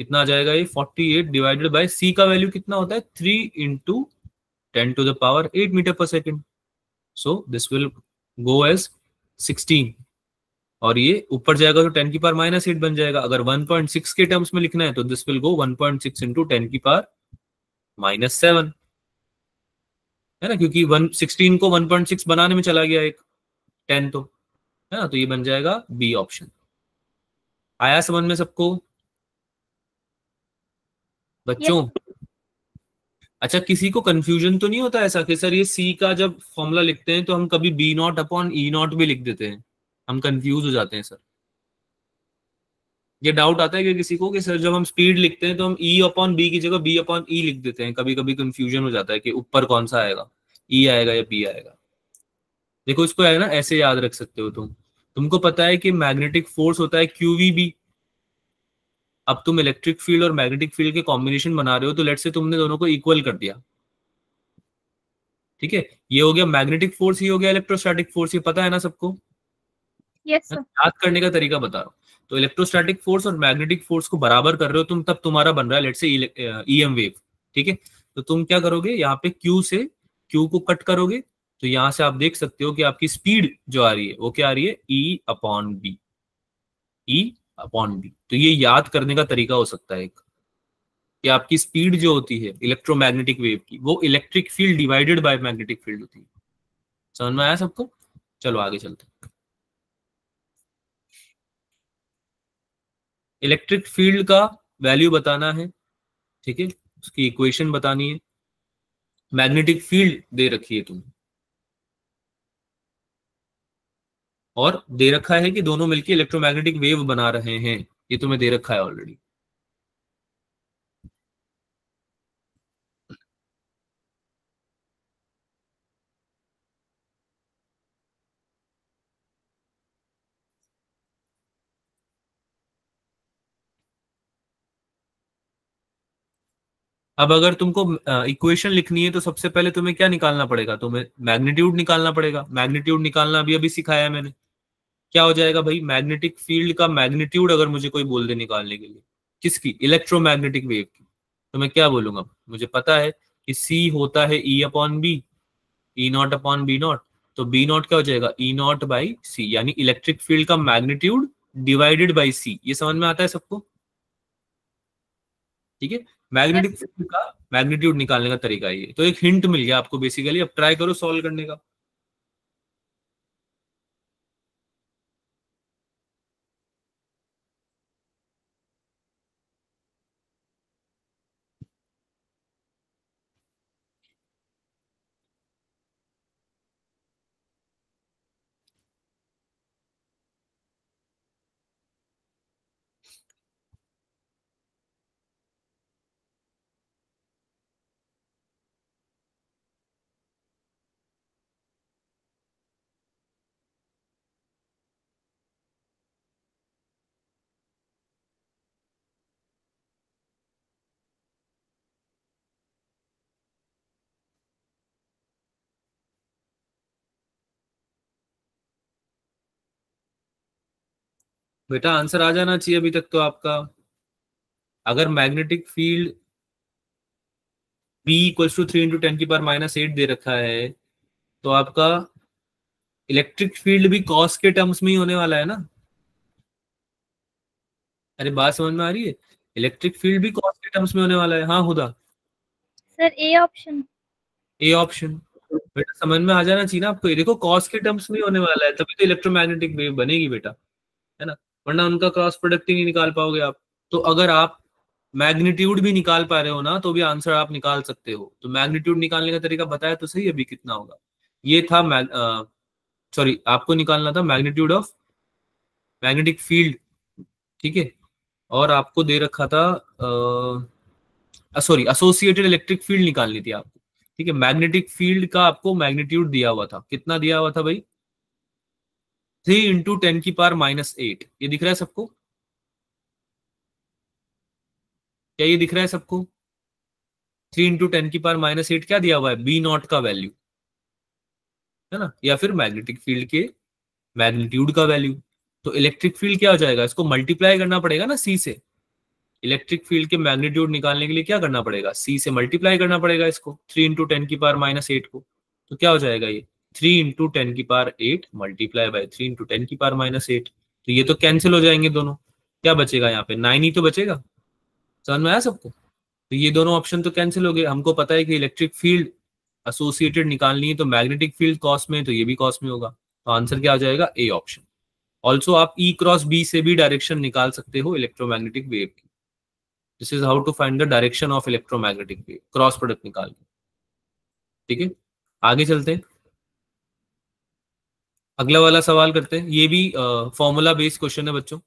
कितना आ जाएगा ये? 48 डिवाइडेड बाय सी का वैल्यू कितना होता है? 3 into 10⁸ so this will go as 16, और ये ऊपर जाएगा तो 10⁻⁻8 बन जाएगा। अगर 1.6 के टर्म्स में लिखना है तो दिस विल गो 1.6 इंटू 10⁻⁻7, है ना, क्योंकि 116 को 1.6 बनाने में चला गया एक 10, तो है ना, तो ये बन जाएगा बी ऑप्शन। आया समझ में सबको यस। बच्चों? अच्छा, किसी को कंफ्यूजन तो नहीं होता ऐसा कि सर ये सी का जब फॉर्मूला लिखते हैं तो हम कभी b naught upon e naught भी लिख देते हैं, हम कंफ्यूज हो जाते हैं सर? ये डाउट आता है कि किसी को कि सर जब हम स्पीड लिखते हैं तो हम ई अपॉन बी की जगह बी अपॉन ई लिख देते हैं, कभी कभी कंफ्यूजन हो जाता है कि ऊपर कौन सा आएगा, ई आएगा या बी आएगा। देखो इसको है ना, ऐसे याद रख सकते हो तुमको पता है कि मैग्नेटिक फोर्स होता है QVB। अब तुम इलेक्ट्रिक फील्ड और मैग्नेटिक फील्ड के कॉम्बिनेशन बना रहे हो, तो लेट से तुमने दोनों को इक्वल कर दिया। ठीक है, ये हो गया मैग्नेटिक फोर्स, ये हो गया इलेक्ट्रोस्टैटिक फोर्स, ये पता है ना सबको? यस मैं सर। याद करने का तरीका बता रहा हूँ। तो इलेक्ट्रोस्टैटिक फोर्स और मैग्नेटिक फोर्स को बराबर कर रहे हो तुम, तब तुम्हारा बन रहा है लेट्स से ईएम वेव। ठीक है, तो तुम क्या करोगे, यहाँ पे क्यू से क्यू को कट करोगे, तो यहां से आप देख सकते हो कि आपकी स्पीड जो आ रही है वो क्या आ रही है, ई upon B. E upon b, तो ये याद करने का तरीका हो सकता है एक, कि आपकी स्पीड जो होती है इलेक्ट्रोमैग्नेटिक वेव की, वो electric field divided by magnetic field होती है। समझ में आया सबको? चलो आगे चलते हैं। इलेक्ट्रिक फील्ड का वैल्यू बताना है, ठीक है, उसकी इक्वेशन बतानी है। मैग्नेटिक फील्ड दे रखी है तुम्हें, और दे रखा है कि दोनों मिलकर इलेक्ट्रोमैग्नेटिक वेव बना रहे हैं, ये तुम्हें दे रखा है ऑलरेडी। अब अगर तुमको इक्वेशन लिखनी है तो सबसे पहले तुम्हें क्या निकालना पड़ेगा, तुम्हें मैग्नीट्यूड निकालना पड़ेगा। मैग्नीट्यूड निकालना अभी अभी सिखाया है मैंने। क्या हो जाएगा भाई, मैग्नेटिक फील्ड का मैग्नीट्यूड अगर मुझे कोई बोल दे निकालने के लिए, किसकी, इलेक्ट्रोमैग्नेटिक वेव की, तो मैं क्या बोलूंगा, मुझे पता है कि सी होता है ई upon B, E not upon B not. तो बी नॉट क्या हो जाएगा, ई नॉट बाई सी, यानी इलेक्ट्रिक फील्ड का मैग्नीट्यूड डिवाइडेड बाई सी। ये समझ में आता है सबको? ठीक है, यस मैग्नेटिक सर। फील्ड का मैग्नीट्यूड निकालने का तरीका है ये। तो एक हिंट मिल गया आपको बेसिकली, अब ट्राई करो सॉल्व करने का। बेटा आंसर आ जाना चाहिए अभी तक तो आपका। अगर magnetic field b equals to 3 × 10⁻⁸ दे रखा है, तो आपका इलेक्ट्रिक फील्ड भी कॉस के टर्म्स में ही होने वाला है ना। अरे बात समझ में आ रही है, इलेक्ट्रिक फील्ड भी कॉस के टर्म्स में होने वाला है। हाँ Huda, sir A option. A option. बेटा समझ में आ जाना चाहिए ना आपको, ये देखो कॉस के टर्म्स में ही होने वाला है, तभी तो इलेक्ट्रोमैग्नेटिक वेव बनेगी बेटा, है ना, वरना उनका क्रॉस प्रोडक्ट ही नहीं निकाल पाओगे आप। तो अगर आप मैग्नीट्यूड भी निकाल पा रहे हो ना, तो भी आंसर आप निकाल सकते हो। तो मैग्नीट्यूड निकालने का तरीका बताया तो सही अभी कितना होगा। ये था सॉरी, आपको निकालना था मैग्नीट्यूड ऑफ मैग्नेटिक फील्ड, ठीक है, और आपको दे रखा था सॉरी एसोसिएटेड इलेक्ट्रिक फील्ड निकालनी थी आपको। ठीक है, मैग्नेटिक फील्ड का आपको मैग्नीट्यूड दिया हुआ था, कितना दिया हुआ था भाई, 3 × 10⁻⁸ ये दिख रहा है सबको? क्या ये दिख रहा है सबको? 3 × 10⁻⁸ क्या दिया हुआ है, बी नॉट का वैल्यू, है ना, या फिर मैग्नेटिक फील्ड के मैग्नीट्यूड का वैल्यू। तो इलेक्ट्रिक फील्ड क्या हो जाएगा, इसको मल्टीप्लाई करना पड़ेगा ना सी से। इलेक्ट्रिक फील्ड के मैग्नीट्यूड निकालने के लिए क्या करना पड़ेगा, सी से मल्टीप्लाई करना पड़ेगा इसको, 3 × 10⁻⁸ को। तो क्या हो जाएगा ये, 3 × 10⁸ मल्टीप्लाई बाय 3 × 10⁻⁸। तो ये तो कैंसिल हो जाएंगे दोनों, क्या बचेगा यहाँ पे, 9 ही तो बचेगा। समझ में आया सबको? तो ये दोनों ऑप्शन तो कैंसिल हो गए। हमको पता है कि इलेक्ट्रिक फील्ड एसोसिएटेड निकालनी है, तो मैग्नेटिक फील्ड कॉस में है, तो ये भी कॉस में होगा। तो आंसर क्या आ जाएगा, ए ऑप्शन। ऑल्सो आप ई क्रॉस बी से भी डायरेक्शन निकाल सकते हो इलेक्ट्रोमैग्नेटिक वेव की। This is how to find the direction of electromagnetic wave, cross product निकाल के। ठीक है, आगे चलते हैं, अगला वाला सवाल करते हैं। ये भी फॉर्मूला बेस्ड क्वेश्चन है बच्चों।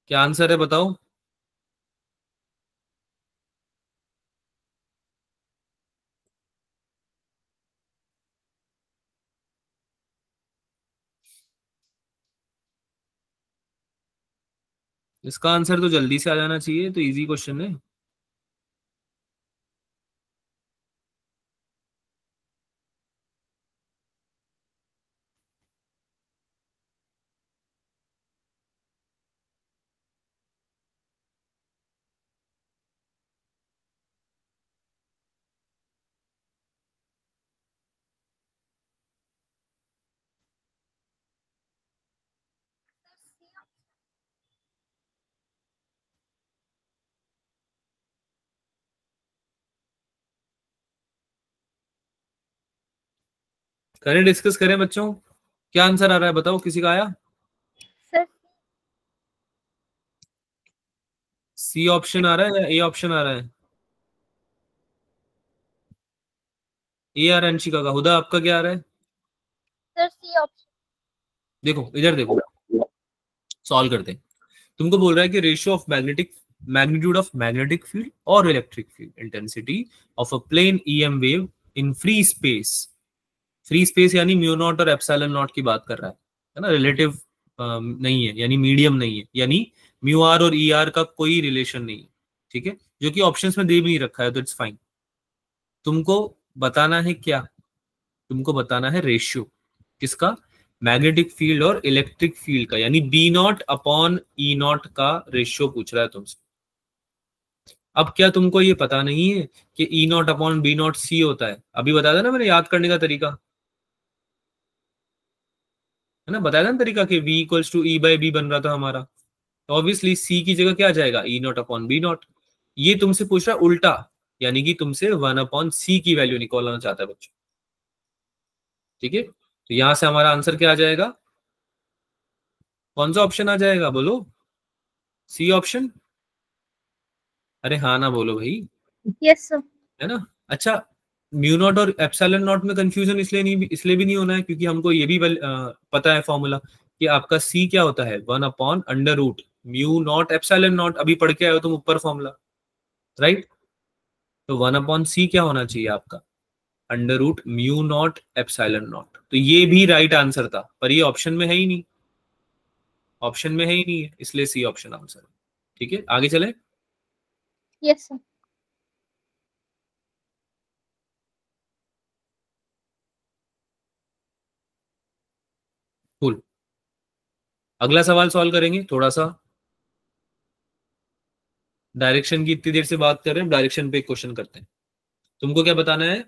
क्या आंसर है बताओ। इसका आंसर तो जल्दी से आ जाना चाहिए, तो इजी क्वेश्चन है। करें डिस्कस करें बच्चों, क्या आंसर आ रहा है बताओ, किसी का आया? सर सी ऑप्शन आ रहा है या ए ऑप्शन आ रहा है? ए आ रहा है अंशिका का। हुदा आपका क्या आ रहा है? Sir c option. देखो इधर देखो, सॉल्व करते हैं। तुमको बोल रहा है कि ratio of magnetic magnitude of magnetic field और electric field intensity of a plane EM wave in free space. Free space यानी म्यू नॉट और एप्सिलॉन नॉट की बात कर रहा है ना, रिलेटिव नहीं है, यानी मीडियम नहीं है, यानी म्यू आर और ई आर का कोई रिलेशन नहीं है, ठीक है, जो कि ऑप्शंस में दे भी नहीं रखा है, तो इट्स फाइन। तुमको बताना है क्या? तुमको बताना है रेशियो किसका? मैग्नेटिक फील्ड और इलेक्ट्रिक फील्ड का, यानी b naught upon e naught का रेशियो पूछ रहा है तुमसे। अब क्या तुमको ये पता नहीं है कि ई नॉट अपॉन बी नॉट सी होता है? अभी बताया था ना मैंने याद करने का तरीका, है ना, बताया था ना तरीका कि v equals to e by b बन रहा था हमारा। तो ऑब्वियसली c की जगह क्या आ जाएगा? E not upon B not. ये तुमसे पूछ रहा है उल्टा, यानी कि तुमसे 1/c की वैल्यू निकालना चाहता है बच्चों, ठीक है। तो यहां से हमारा आंसर क्या आ जाएगा? कौन सा ऑप्शन आ जाएगा बोलो? C option. अरे हाँ ना बोलो भाई, यस सर। है ना। अच्छा, म्यू नॉट और एप्सिलॉन नॉट में कंफ्यूजन इसलिए भी नहीं होना है क्योंकि हमको ये भी पता है फॉर्मूला कि आपका सी क्या होता है? 1/√, म्यू नॉट एप्सिलॉन नॉट, अभी पढ़ के आए हो तुम ऊपर फॉर्मूला, राइट। तो 1/c क्या होना चाहिए आपका? √Mu naught epsilon not. तो ये भी राइट आंसर था, पर ये ऑप्शन में है ही नहीं, ऑप्शन में है ही नहीं है, इसलिए सी ऑप्शन आंसर है। ठीक है, आगे चले। Yes sir. कूल। अगला सवाल सॉल्व करेंगे, थोड़ा सा डायरेक्शन की इतनी देर से बात कर रहे हैं, डायरेक्शन पे एक क्वेश्चन करते हैं। तुमको क्या बताना है?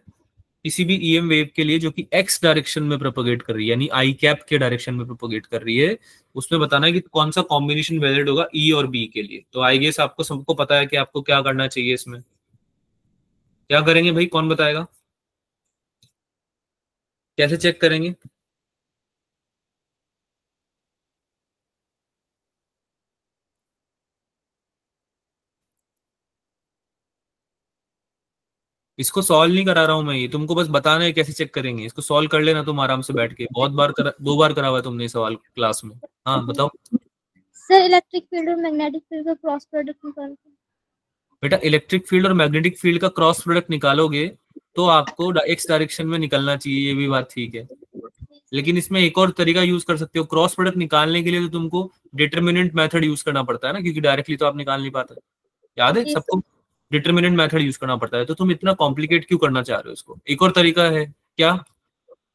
किसी भी ईएम वेव के लिए जो कि एक्स डायरेक्शन में प्रोपोगेट कर रही है, यानी आई कैप के डायरेक्शन में प्रोपोगेट कर रही है, उसमें बताना है कि कौन सा कॉम्बिनेशन वैलिड होगा ई और बी के लिए। तो आई गेस आपको सबको पता है कि आपको क्या करना चाहिए इसमें। क्या करेंगे भाई, कौन बताएगा? कैसे चेक करेंगे? इसको सॉल्व नहीं करा रहा हूं मैं, ये तुमको बस बताना है कैसे चेक करेंगे। इसको सॉल्व कर लेना तुम आराम से बैठ के, बहुत बार करा, 2 बार करा हुआ है तुमने ये सवाल क्लास में। हाँ बताओ। सर इलेक्ट्रिक फील्ड और मैग्नेटिक फील्ड का क्रॉस प्रोडक्ट निकालते हैं। बेटा इलेक्ट्रिक फील्ड और मैग्नेटिक फील्ड का क्रॉस प्रोडक्ट निकालोगे तो आपको एक्स डायरेक्शन में निकलना चाहिए, ये भी बात ठीक है। लेकिन इसमें एक और तरीका यूज कर सकते हो क्रॉस प्रोडक्ट निकालने के लिए, तो तुमको डिटर्मिनेंट मेथड यूज करना पड़ता है ना, क्योंकि डायरेक्टली तो आप निकाल नहीं पाते। याद है जी सर। सबको? डिटर्मिनेंट मेथड यूज करना पड़ता है, तो तुम इतना कॉम्प्लिकेट क्यों करना चाह रहे हो इसको? एक और तरीका है क्या?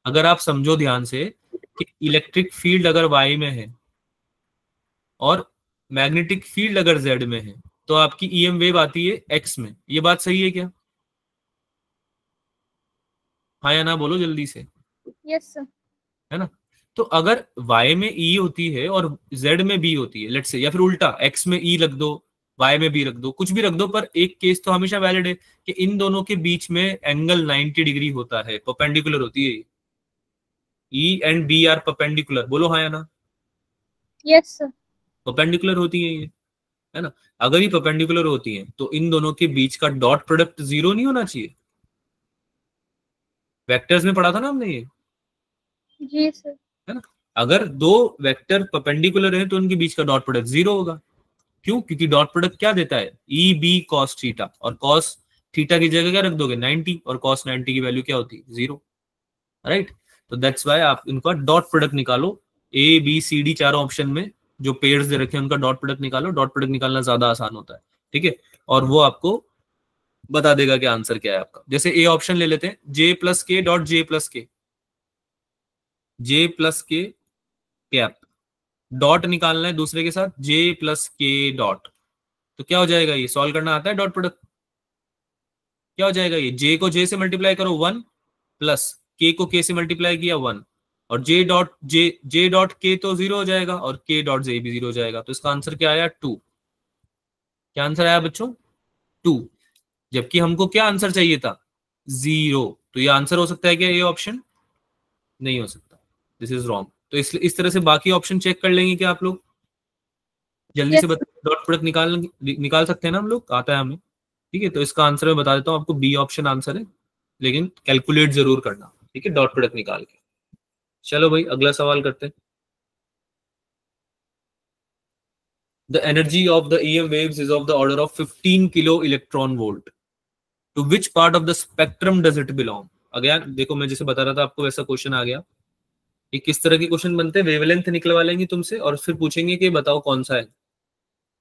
अगर आप समझो ध्यान से कि इलेक्ट्रिक फील्ड अगर वाई में है और मैग्नेटिक फील्ड अगर जेड में है, तो आपकी ईएम वेव आती है एक्स में। ये बात सही है क्या? हाँ या ना बोलो जल्दी से, यस सर। है ना। तो अगर y में e होती है और z में b होती है, लेट्स से, या फिर उल्टा x में e रख दो, y में b रख दो, कुछ भी रख दो, पर एक केस तो हमेशा वैलिड है कि इन दोनों के बीच में एंगल 90 डिग्री होता है, परपेंडिकुलर होती है। e and b are perpendicular, बोलो हाँ या ना। Yes sir. परपेंडिकुलर होती है ये, है ना। अगर ये परपेंडिकुलर होती है तो इन दोनों के बीच का डॉट प्रोडक्ट जीरो नहीं होना चाहिए। वेक्टर्स में पढ़ा था ना हमने ये, जी सर। है ना। अगर दो वेक्टर परपेंडिकुलर है तो उनके बीच का डॉट प्रोडक्ट जीरो होगा। क्यों? क्योंकि डॉट प्रोडक्ट क्या देता है? ई बी कॉस थीटा, और कॉस थीटा की जगह क्या रख दोगे? 90, और कॉस 90 की वैल्यू क्या होती है? 0, राइट। तो दैट्स वाई आप इनका डॉट प्रोडक्ट निकालो, ए बी सी डी चारों ऑप्शन में जो पेयर्स दे रखे हैं उनका डॉट प्रोडक्ट निकालो। डॉट प्रोडक्ट निकालना ज्यादा आसान होता है, ठीक है, और वो आपको बता देगा कि आंसर क्या है आपका। जैसे ए ऑप्शन ले लेते हैं, जे प्लस के डॉट जे प्लस के, जे प्लस के कैप, डॉट निकालना है दूसरे के साथ, जे प्लस के डॉट। तो क्या हो जाएगा? ये सॉल्व करना आता है डॉट प्रोडक्ट? क्या हो जाएगा? ये जे को जे से मल्टीप्लाई करो 1, प्लस के को के से मल्टीप्लाई किया 1, और जे डॉट के तो 0 हो जाएगा, और के डॉट जे भी 0 हो जाएगा। तो इसका आंसर क्या आया? 2। क्या आंसर आया बच्चों? 2। जबकि हमको क्या आंसर चाहिए था? 0। तो ये आंसर हो सकता है क्या ये ऑप्शन? नहीं हो सकता, दिस इज रॉन्ग। तो इस तरह से बाकी ऑप्शन चेक कर लेंगे क्या आप लोग? जल्दी से यस। बता, डॉट प्रोडक्ट निकाल सकते हैं ना हम लोग? आता है हमें, ठीक है। तो इसका आंसर मैं बता देता हूँ आपको, बी ऑप्शन आंसर है, लेकिन कैलकुलेट जरूर करना, ठीक है, डॉट प्रोडक्ट निकाल के। चलो भाई अगला सवाल करते हैं। The energy of the EM waves is of the order of 15 kilo electron volt, to which part of the spectrum does it belong? Again देखो, मैं जैसे बता रहा था आपको वैसा क्वेश्चन आ गया। ये किस तरह के क्वेश्चन बनते हैं? वेवलेंथ निकलवा लेंगे तुमसे और फिर पूछेंगे कि बताओ कौन सा है,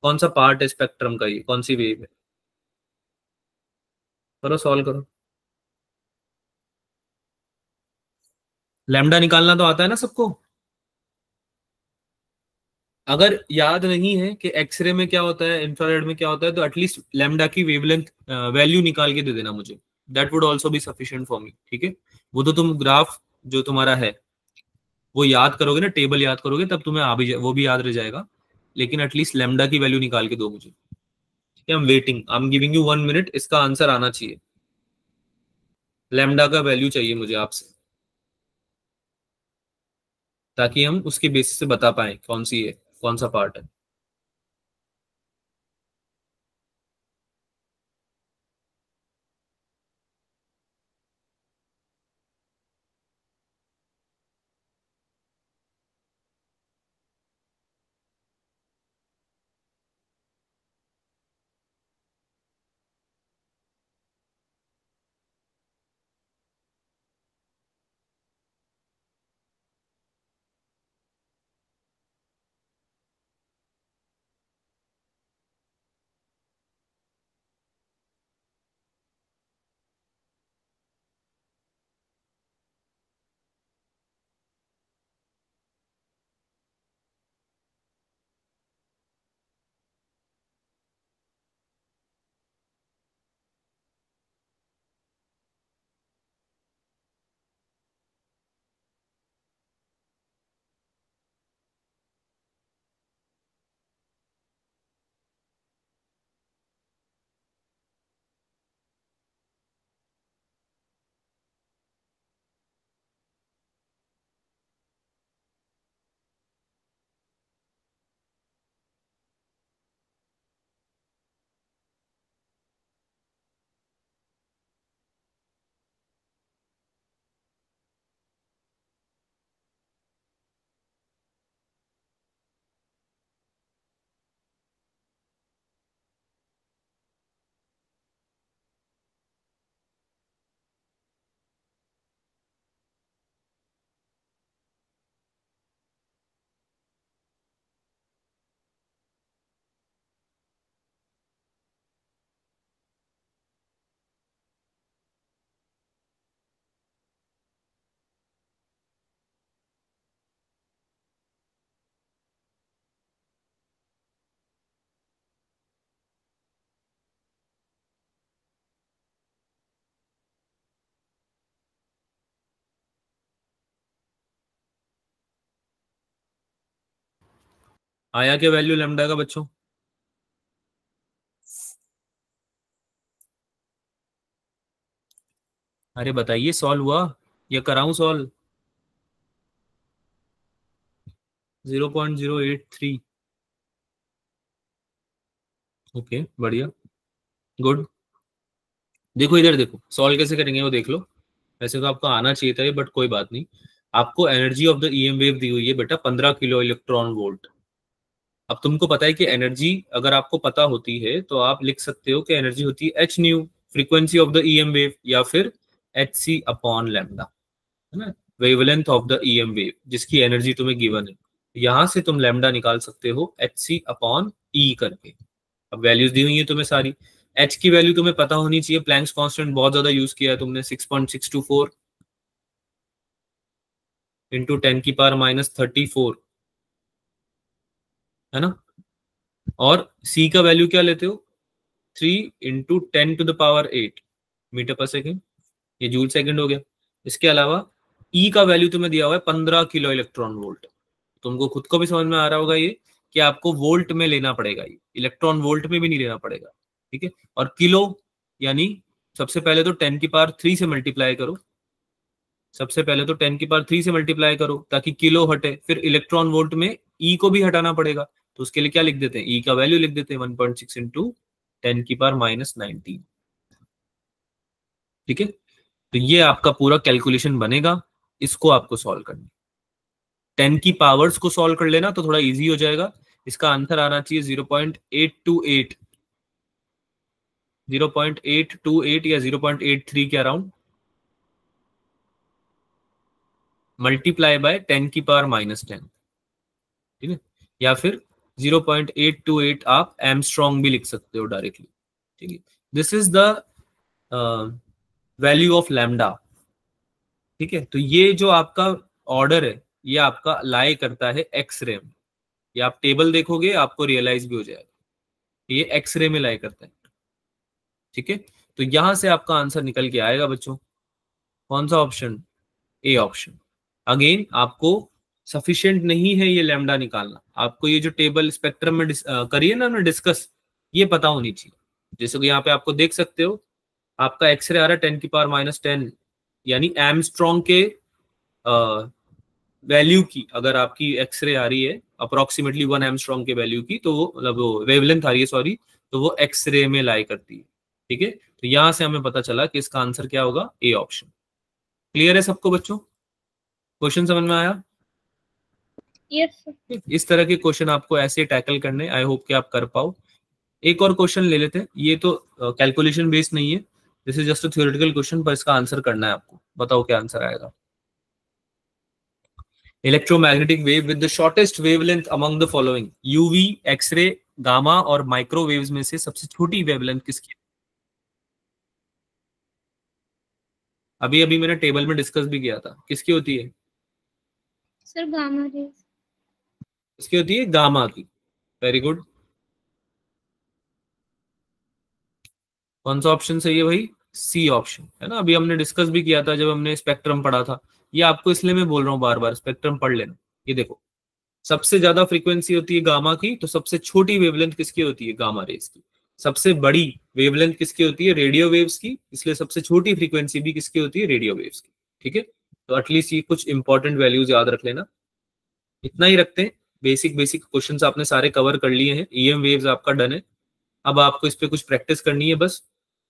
कौन सा पार्ट है स्पेक्ट्रम का, ये कौन सी वेव है। करो, सॉल्व करो। लैम्डा निकालना तो आता है ना सबको? अगर याद नहीं है कि एक्सरे में क्या होता है, इंफ्रारेड में क्या होता है, तो एटलीस्ट लैम्डा की वेवलेंथ वैल्यू निकाल के दे देना मुझे। That would also be sufficient for me, ठीक है। वो तो तुम ग्राफ जो तुम्हारा है वो याद करोगे ना, टेबल याद करोगे, तब तुम्हें वो भी याद रह जाएगा। लेकिन एटलीस्ट लैम्डा की वैल्यू निकाल के दो मुझे, ठीक है। I am waiting, I am giving you 1 minute, इसका आंसर आना चाहिए। लैम्डा का वैल्यू चाहिए मुझे आपसे, ताकि हम उसके बेसिस से बता पाए कौन सी है, कौन सा पार्ट है। आया क्या वैल्यू लैम्डा का बच्चों? अरे बताइए, सॉल्व हुआ या कराऊं सॉल्व? 0.083। ओके, बढ़िया, गुड। देखो इधर देखो, सॉल्व कैसे करेंगे वो देख लो। वैसे तो आपको आना चाहिए था ये, बट कोई बात नहीं। आपको energy of the EM wave दी हुई है बेटा 15 किलो इलेक्ट्रॉन वोल्ट, अब तुमको पता है कि एनर्जी अगर आपको पता होती है तो आप लिख सकते हो कि एनर्जी होती है H new, frequency of the EM wave, या फिर एच सी अपॉन लैम्डा, है ना, wavelength of the EM wave जिसकी एनर्जी तुम्हें गिवन है। यहां से तुम लैम्डा निकाल सकते हो एच सी अपॉन ई करके। अब वैल्यूज दी हुई है तुम्हें सारी। एच की वैल्यू तुम्हें पता होनी चाहिए, प्लैंक्स कांस्टेंट बहुत ज्यादा यूज किया है तुमने, 6.624 इंटू 10⁻⁻34, है ना। और सी का वैल्यू क्या लेते हो, 3 × 10⁸ मीटर पर सेकेंड, ये जूल सेकंड हो गया। इसके अलावा ई का वैल्यू तुम्हें दिया हुआ है 15 किलो इलेक्ट्रॉन वोल्ट। तुमको खुद को भी समझ में आ रहा होगा ये कि आपको वोल्ट में लेना पड़ेगा, ये इलेक्ट्रॉन वोल्ट में भी नहीं लेना पड़ेगा, ठीक है। और किलो यानी सबसे पहले तो 10⁻³ से मल्टीप्लाई करो, सबसे पहले तो 10⁻³ से मल्टीप्लाई करो ताकि किलो हटे, फिर इलेक्ट्रॉन वोल्ट में ई को भी हटाना पड़ेगा, तो उसके लिए क्या लिख देते हैं, ई का वैल्यू लिख देते हैं 1.6 × 10⁻⁻19, ठीक है। तो ये आपका पूरा कैलकुलेशन बनेगा, इसको आपको सॉल्व करना, 10 की पावर्स को सॉल्व कर लेना तो थोड़ा इजी हो जाएगा। इसका आंसर आना चाहिए 0.828, 0.828 या 0.83 के अराउंड, मल्टीप्लाई बाय 10⁻⁻10, ठीक है। या फिर 0.828 आप एमस्ट्रॉन्ग भी लिख सकते हो डायरेक्टली, ठीक है। This is the value of lambda, ठीक है। तो ये जो आपका ऑर्डर है ये आपका लाई करता है एक्सरे में, ये आप टेबल देखोगे आपको रियलाइज भी हो जाएगा, ये एक्सरे में लाई करता है, ठीक है। तो यहां से आपका आंसर निकल के आएगा बच्चों, कौन सा ऑप्शन, ए ऑप्शन। अगेन आपको सफिशिएंट नहीं है ये लैम्डा निकालना, आपको ये जो टेबल स्पेक्ट्रम में करिए ना डिस्कस, ये पता होनी चाहिए। जैसे कि यहाँ पे आपको देख सकते हो आपका एक्सरे आ रहा है 10⁻⁻10, यानी एमस्ट्रॉन्ग के वैल्यू की अगर आपकी एक्सरे आ रही है अप्रोक्सीमेटली 1 एमस्ट्रॉन्ग के वैल्यू की, तो वो मतलब वो वेवलेंथ आ रही है सॉरी, तो वो एक्सरे में लाई करती है, ठीक है। तो यहां से हमें पता चला कि इसका आंसर क्या होगा, ए ऑप्शन। क्लियर है सबको बच्चों, क्वेश्चन समझ में आया। यस इस तरह के क्वेश्चन आपको ऐसे टैकल करने, आई होप कि आप कर पाओ। एक और क्वेश्चन ले लेते हैं, ये तो कैलकुलेशन बेस्ड नहीं है, this is just a theoretical question, पर इसका आंसर करना है आपको। बताओ क्या आंसर आएगा। Electromagnetic wave with the shortest wavelength among the following, UV, x ray, gamma और माइक्रोवेव्स में से सबसे छोटी वेवलेंथ किसकी है? अभी अभी मैंने टेबल में डिस्कस भी किया था, किसकी होती है सर, गामा रेज। किसकी होती है, गामा की। वेरी गुड, कौन सा ऑप्शन सही है भाई, सी ऑप्शन, है ना। अभी हमने डिस्कस भी किया था जब हमने स्पेक्ट्रम पढ़ा था, ये आपको इसलिए मैं बोल रहा हूँ बार बार स्पेक्ट्रम पढ़ लेना। ये देखो सबसे ज्यादा फ्रीक्वेंसी होती है गामा की, तो सबसे छोटी वेवलेंथ किसकी होती है, गामा रेज की। सबसे बड़ी वेवलेंथ किसकी होती है, रेडियो वेव्स की, इसलिए सबसे छोटी फ्रीक्वेंसी भी किसकी होती है, रेडियो वेव्स की, ठीक है। तो एटलीस्ट ये कुछ इंपॉर्टेंट वैल्यूज याद रख लेना, इतना ही रखते हैं। बेसिक बेसिक क्वेश्चंस आपने सारे कवर कर लिए हैं, ईएम वेव्स आपका डन है। अब आपको इस पे कुछ प्रैक्टिस करनी है बस।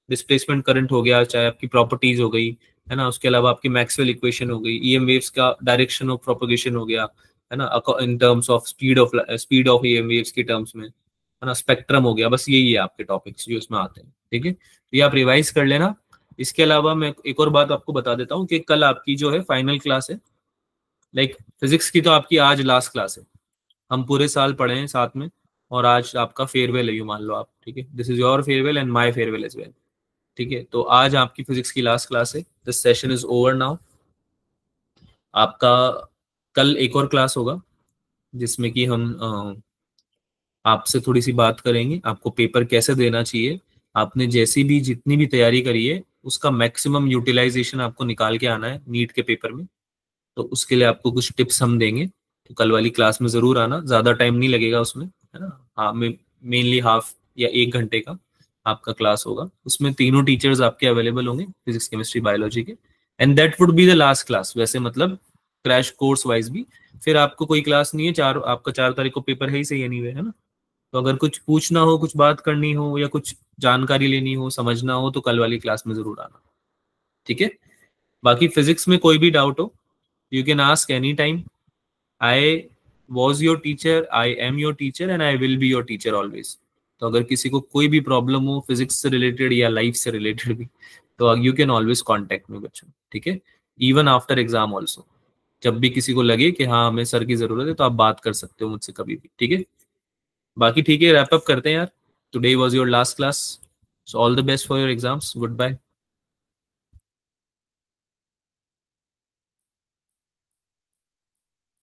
डिस्प्लेसमेंट करंट हो गया, चाहे आपकी प्रॉपर्टीज हो गई, है ना, उसके अलावा आपकी मैक्सवेल इक्वेशन हो गई, ईएम वेव्स का डायरेक्शन ऑफ प्रोपगेशन हो गया, है ना, in terms of speed of EM waves के टर्म्स में, है ना, स्पेक्ट्रम हो गया, बस यही है आपके टॉपिक्स जो इसमें आते हैं, ठीक है। तो ये आप रिवाइज कर लेना। इसके अलावा मैं एक और बात आपको बता देता हूँ कि कल आपकी जो है फाइनल क्लास है, लाइक फिजिक्स की तो आपकी आज लास्ट क्लास है, हम पूरे साल पढ़े हैं साथ में, और आज आपका फेयरवेल है, मान लो आप, ठीक है, this is your farewell and my farewell as well, ठीक है। तो आज आपकी फिजिक्स की लास्ट क्लास है, this session is over now. आपका कल एक और क्लास होगा जिसमें कि हम आपसे थोड़ी सी बात करेंगे, आपको पेपर कैसे देना चाहिए, आपने जैसी भी जितनी भी तैयारी करी है उसका मैक्सिमम यूटिलाइजेशन आपको निकाल के आना है नीट के पेपर में। तो उसके लिए आपको कुछ टिप्स हम देंगे, तो कल वाली क्लास में जरूर आना, ज्यादा टाइम नहीं लगेगा उसमें, है ना। हाँ, मेनली हाफ या 1 घंटे का आपका क्लास होगा, उसमें तीनों टीचर्स आपके अवेलेबल होंगे, फिजिक्स केमिस्ट्री बायोलॉजी के, and that would be the last class वैसे, मतलब क्रैश कोर्स वाइज भी। फिर आपको कोई क्लास नहीं है, आपका 4 तारीख को पेपर है ही सही एनीवे, है ना। तो अगर कुछ पूछना हो, कुछ बात करनी हो या कुछ जानकारी लेनी हो, समझना हो, तो कल वाली क्लास में जरूर आना, ठीक है। बाकी फिजिक्स में कोई भी डाउट हो, you can ask any time. I was your teacher, I am your teacher and I will be your teacher always. तो अगर किसी को कोई भी प्रॉब्लम हो फिजिक्स से रिलेटेड या लाइफ से रिलेटेड भी, तो you can always contact me बच्चों, ठीक है। इवन आफ्टर एग्जाम ऑल्सो, जब भी किसी को लगे कि हाँ हमें सर की जरूरत है तो आप बात कर सकते हो मुझसे कभी भी, ठीक है। बाकी ठीक है, रैप अप करते हैं यार। Today was your last class, so all the best for your exams, good bye.